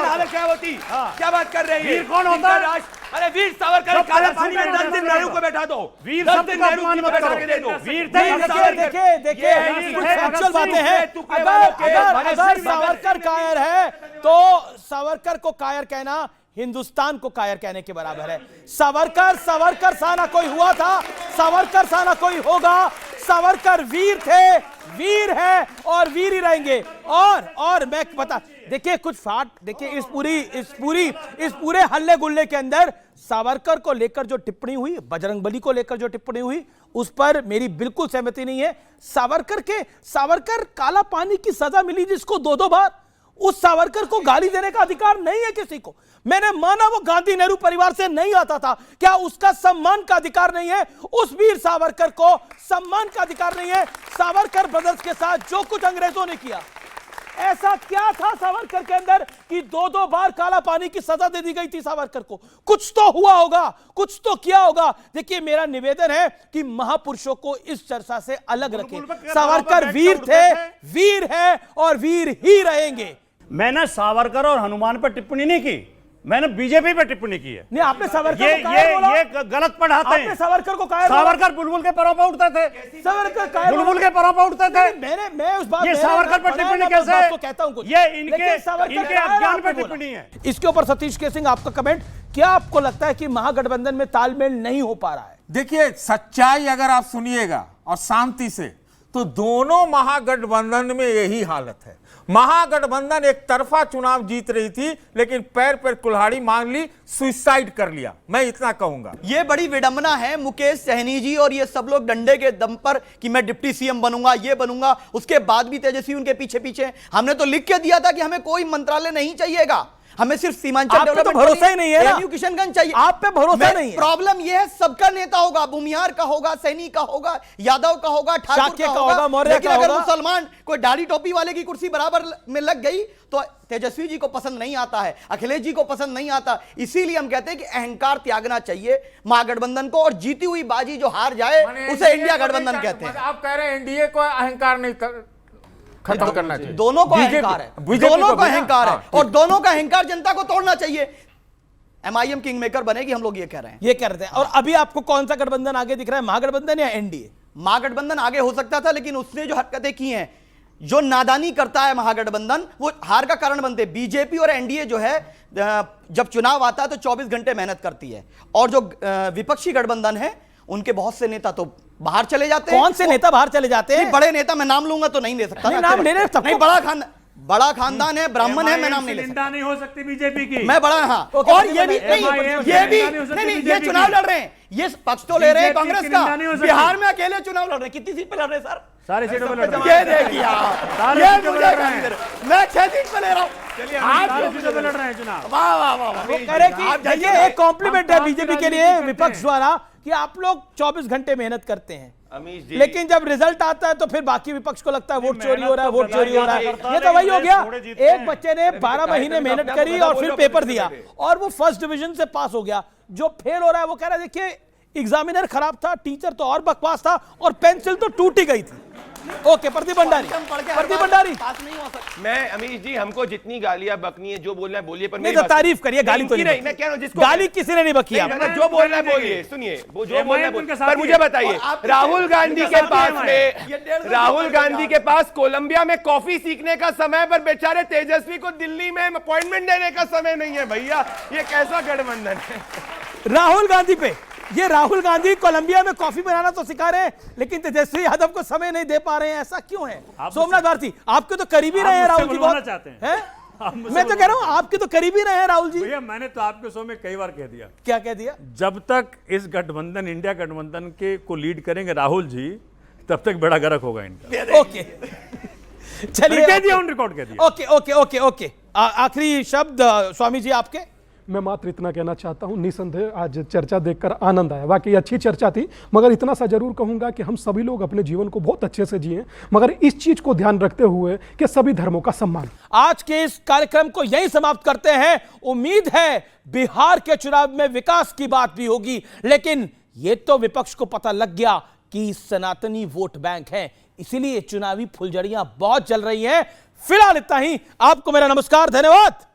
Speaker 12: हालत क्या होती? क्या बात कर रहे हैं?
Speaker 2: वीर कौन होता है?
Speaker 12: अरे वीर सावरकर काले पानी में 10 दिन नेहरू को बैठा दो,
Speaker 2: वीर
Speaker 12: 10 दिन नेहरू को बैठा के दे दो।
Speaker 1: वीर देखिए फैक्चुअल बातें हैं। अगर सावरकर कायर है तो सावरकर को कायर कहना हिंदुस्तान को कायर कहने के बराबर है। सावरकर सा ना कोई हुआ था, सावरकर सा ना कोई होगा। सावरकर वीर थे, वीर है और वीर ही रहेंगे। और मैं बता, देखिए कुछ फाट, देखिए इस पूरे हल्ले गुल्ले के अंदर सावरकर को लेकर जो टिप्पणी हुई, बजरंगबली को लेकर जो टिप्पणी हुई, उस पर मेरी बिल्कुल सहमति नहीं है। सावरकर काला पानी की सजा मिली जिसको 2-2 बार, उस सावरकर को गाली देने का अधिकार नहीं है किसी को। मैंने माना वो गांधी नेहरू परिवार से नहीं आता था, क्या उसका सम्मान का अधिकार नहीं है? उस वीर सावरकर को सम्मान का अधिकार नहीं है? सावरकर ब्रदर्स के साथ जो कुछ अंग्रेजों ने किया, ऐसा क्या था सावरकर के अंदर कि 2-2 बार काला पानी की सजा दे दी गई थी सावरकर को? कुछ तो हुआ होगा, कुछ तो किया होगा। देखिए, मेरा निवेदन है कि महापुरुषों को इस चर्चा से अलग रखें। सावरकर वीर थे, वीर है और वीर ही रहेंगे।
Speaker 2: मैंने सावरकर और हनुमान पर टिप्पणी नहीं की, मैंने बीजेपी पे टिप्पणी की है।
Speaker 1: नहीं, आपने सावरकर को कायर बोला।
Speaker 2: ये गलत पढ़ाते हैं।
Speaker 1: आपने सावरकर को कायर बोला।
Speaker 2: सावरकर बुलबुल के पैरों पर उठते थे,
Speaker 1: सावरकर कायर
Speaker 2: बुलबुल के पैरों पर उठते थे।
Speaker 1: मैं उस बात,
Speaker 2: ये सावरकर पर टिप्पणी कैसे?
Speaker 1: तो कहता हूं कुछ,
Speaker 2: ये इनके अज्ञान पर टिप्पणी है।
Speaker 1: इसके ऊपर सतीश के सिंह, आपका कमेंट क्या? आपको लगता है कि महागठबंधन में तालमेल नहीं हो पा रहा है?
Speaker 14: देखिए, सच्चाई अगर आप सुनिएगा और शांति से, तो दोनों महागठबंधन में यही हालत है। महागठबंधन एक तरफा चुनाव जीत रही थी, लेकिन पैर पर कुल्हाड़ी मांग ली, सुसाइड कर लिया। मैं इतना कहूंगा।
Speaker 4: ये बड़ी विडंबना है मुकेश सहनी जी और ये सब लोग डंडे के दम पर कि मैं डिप्टी सीएम बनूंगा, ये बनूंगा, उसके बाद भी तेजस्वी उनके पीछे पीछे। हमने तो लिख के दिया था कि हमें कोई मंत्रालय नहीं चाहिएगा, हमें सिर्फ सीमांचल
Speaker 1: डेवलपमेंट तो भरोसा ही नहीं है ना,
Speaker 4: किशनगंज चाहिए।
Speaker 1: आप पे भरोसा नहीं है।
Speaker 4: प्रॉब्लम यह है सबका नेता होगा, भूमिहार का होगा, सैनी का होगा, यादव का होगा, ठाकुर का होगा, मौर्य का होगा। अगर मुसलमान कोई दाढ़ी टोपी वाले की कुर्सी बराबर में लग गई तो तेजस्वी जी को पसंद नहीं आता है, अखिलेश जी को पसंद नहीं आता। इसीलिए हम कहते हैं कि अहंकार त्यागना चाहिए महागठबंधन को, और जीती हुई बाजी जो हार जाए उसे इंडिया गठबंधन कहते हैं।
Speaker 14: आप कह रहे हैं एनडीए को अहंकार नहीं खत्म करना चाहिए।
Speaker 4: दोनों को अहंकार है, दोनों को अहंकार है, और दोनों का अहंकार जनता को तोड़ना चाहिए। एमआईएम किंग मेकर बनेगी, हम लोग ये कह रहे हैं,
Speaker 1: ये कह रहे हैं। और अभी आपको कौन सा गठबंधन आगे दिख रहा है, महागठबंधन या एनडीए?
Speaker 4: महागठबंधन आगे हो सकता था, लेकिन उसने जो हरकतें की हैं, जो नादानी करता है महागठबंधन, वो हार का कारण बनते हैं। बीजेपी और एनडीए जो है जब चुनाव आता है तो 24 घंटे मेहनत करती है, और जो विपक्षी गठबंधन है उनके बहुत से नेता तो बाहर चले जाते हैं।
Speaker 1: कौन से नेता बाहर चले जाते हैं?
Speaker 4: बड़े नेता, मैं नाम लूंगा तो नहीं ले सकता।
Speaker 1: नहीं, नाम ले रहे
Speaker 4: नहीं, बड़ा खानदान है, ब्राह्मण है, मैं नाम नहीं ले सकता।
Speaker 13: नहीं हो सकती बीजेपी की,
Speaker 4: मैं बड़ा, हाँ। और ये भी नहीं, ये चुनाव लड़ रहे हैं, ये पक्ष तो ले रहे हैं कांग्रेस का। बिहार में अकेले चुनाव लड़ रहे हैं, कितनी सीट पे लड़ रहे हैं सर?
Speaker 13: सारे सीटों पे लड़ रहे
Speaker 4: हैं। ये देखिए मैं 6 सीट पे ले रहा हूँ,
Speaker 13: सारे सीटों पे लड़ रहे हैं चुनाव।
Speaker 4: वाह वाह वाह।
Speaker 1: ये एक कॉम्प्लीमेंट है बीजेपी के लिए विपक्ष द्वारा कि आप लोग 24 घंटे मेहनत करते हैं, लेकिन जब रिजल्ट आता है तो फिर बाकी विपक्ष को लगता है वोट चोरी हो रहा है, वोट चोरी हो रहा है। ये तो वही हो गया, एक बच्चे ने 12 महीने मेहनत करी और फिर पेपर दिया और वो फर्स्ट डिवीजन से पास हो गया। जो फेल हो रहा है वो कह रहा है देखिए एग्जामिनर खराब था, टीचर तो और बकवास था, और पेंसिल तो टूट ही गई थी। ओके, प्रदीप भंडारी।
Speaker 12: मैं अमीश जी, हमको जितनी गालियां बकनी है, जो बोलना है बोलिए, पर
Speaker 1: नहीं तो तारीफ करिए, गाली तो नहीं।
Speaker 12: मैं कह रहा हूं जिसको
Speaker 1: गाली किसी ने नहीं बकी।
Speaker 12: जो बोलना है बोलिए, सुनिए, वो जो बोलना है बोलिए। पर मुझे बताइए, राहुल गांधी के पास कोलंबिया में कॉफी सीखने का समय, पर बेचारे तेजस्वी को दिल्ली में अपॉइंटमेंट देने का समय नहीं है। भैया ये कैसा गठबंधन है?
Speaker 1: राहुल गांधी पे ये राहुल गांधी कोलंबिया में कॉफी बनाना तो सिखा रहे हैं, लेकिन तेजस्वी यादव को समय नहीं दे पा रहे हैं, ऐसा क्यों है? सोमनाथ भारती, आपके तो करीबी रहे हैं राहुल जी, बहुत
Speaker 13: चाहते हैं।
Speaker 1: मैं तो कह रहा हूं आपके तो करीबी रहे हैं राहुल जी।
Speaker 13: भैया मैंने तो आपके शो में कई बार कह दिया।
Speaker 1: क्या कह दिया?
Speaker 13: जब तक इस गठबंधन, इंडिया गठबंधन के को लीड करेंगे राहुल जी, तब तक बेड़ा गर्क होगा इनका।
Speaker 1: ओके, चलिए,
Speaker 13: कह दिया, ऑन रिकॉर्ड कह दिया।
Speaker 1: ओके ओके ओके ओके, आखिरी शब्द स्वामी जी आपके।
Speaker 11: मैं मात्र इतना कहना चाहता हूं, निसंदेह आज चर्चा देखकर आनंद आया, वाकई अच्छी चर्चा थी, मगर इतना सा जरूर कहूंगा कि हम सभी लोग अपने जीवन को बहुत अच्छे से जिए, मगर इस चीज को ध्यान रखते हुए कि सभी धर्मों का सम्मान।
Speaker 1: आज के इस कार्यक्रम को यहीं समाप्त करते हैं। उम्मीद है बिहार के चुनाव में विकास की बात भी होगी, लेकिन यह तो विपक्ष को पता लग गया कि सनातनी वोट बैंक है, इसीलिए चुनावी फुलझड़ियां बहुत चल रही हैं। फिलहाल इतना ही, आपको मेरा नमस्कार, धन्यवाद।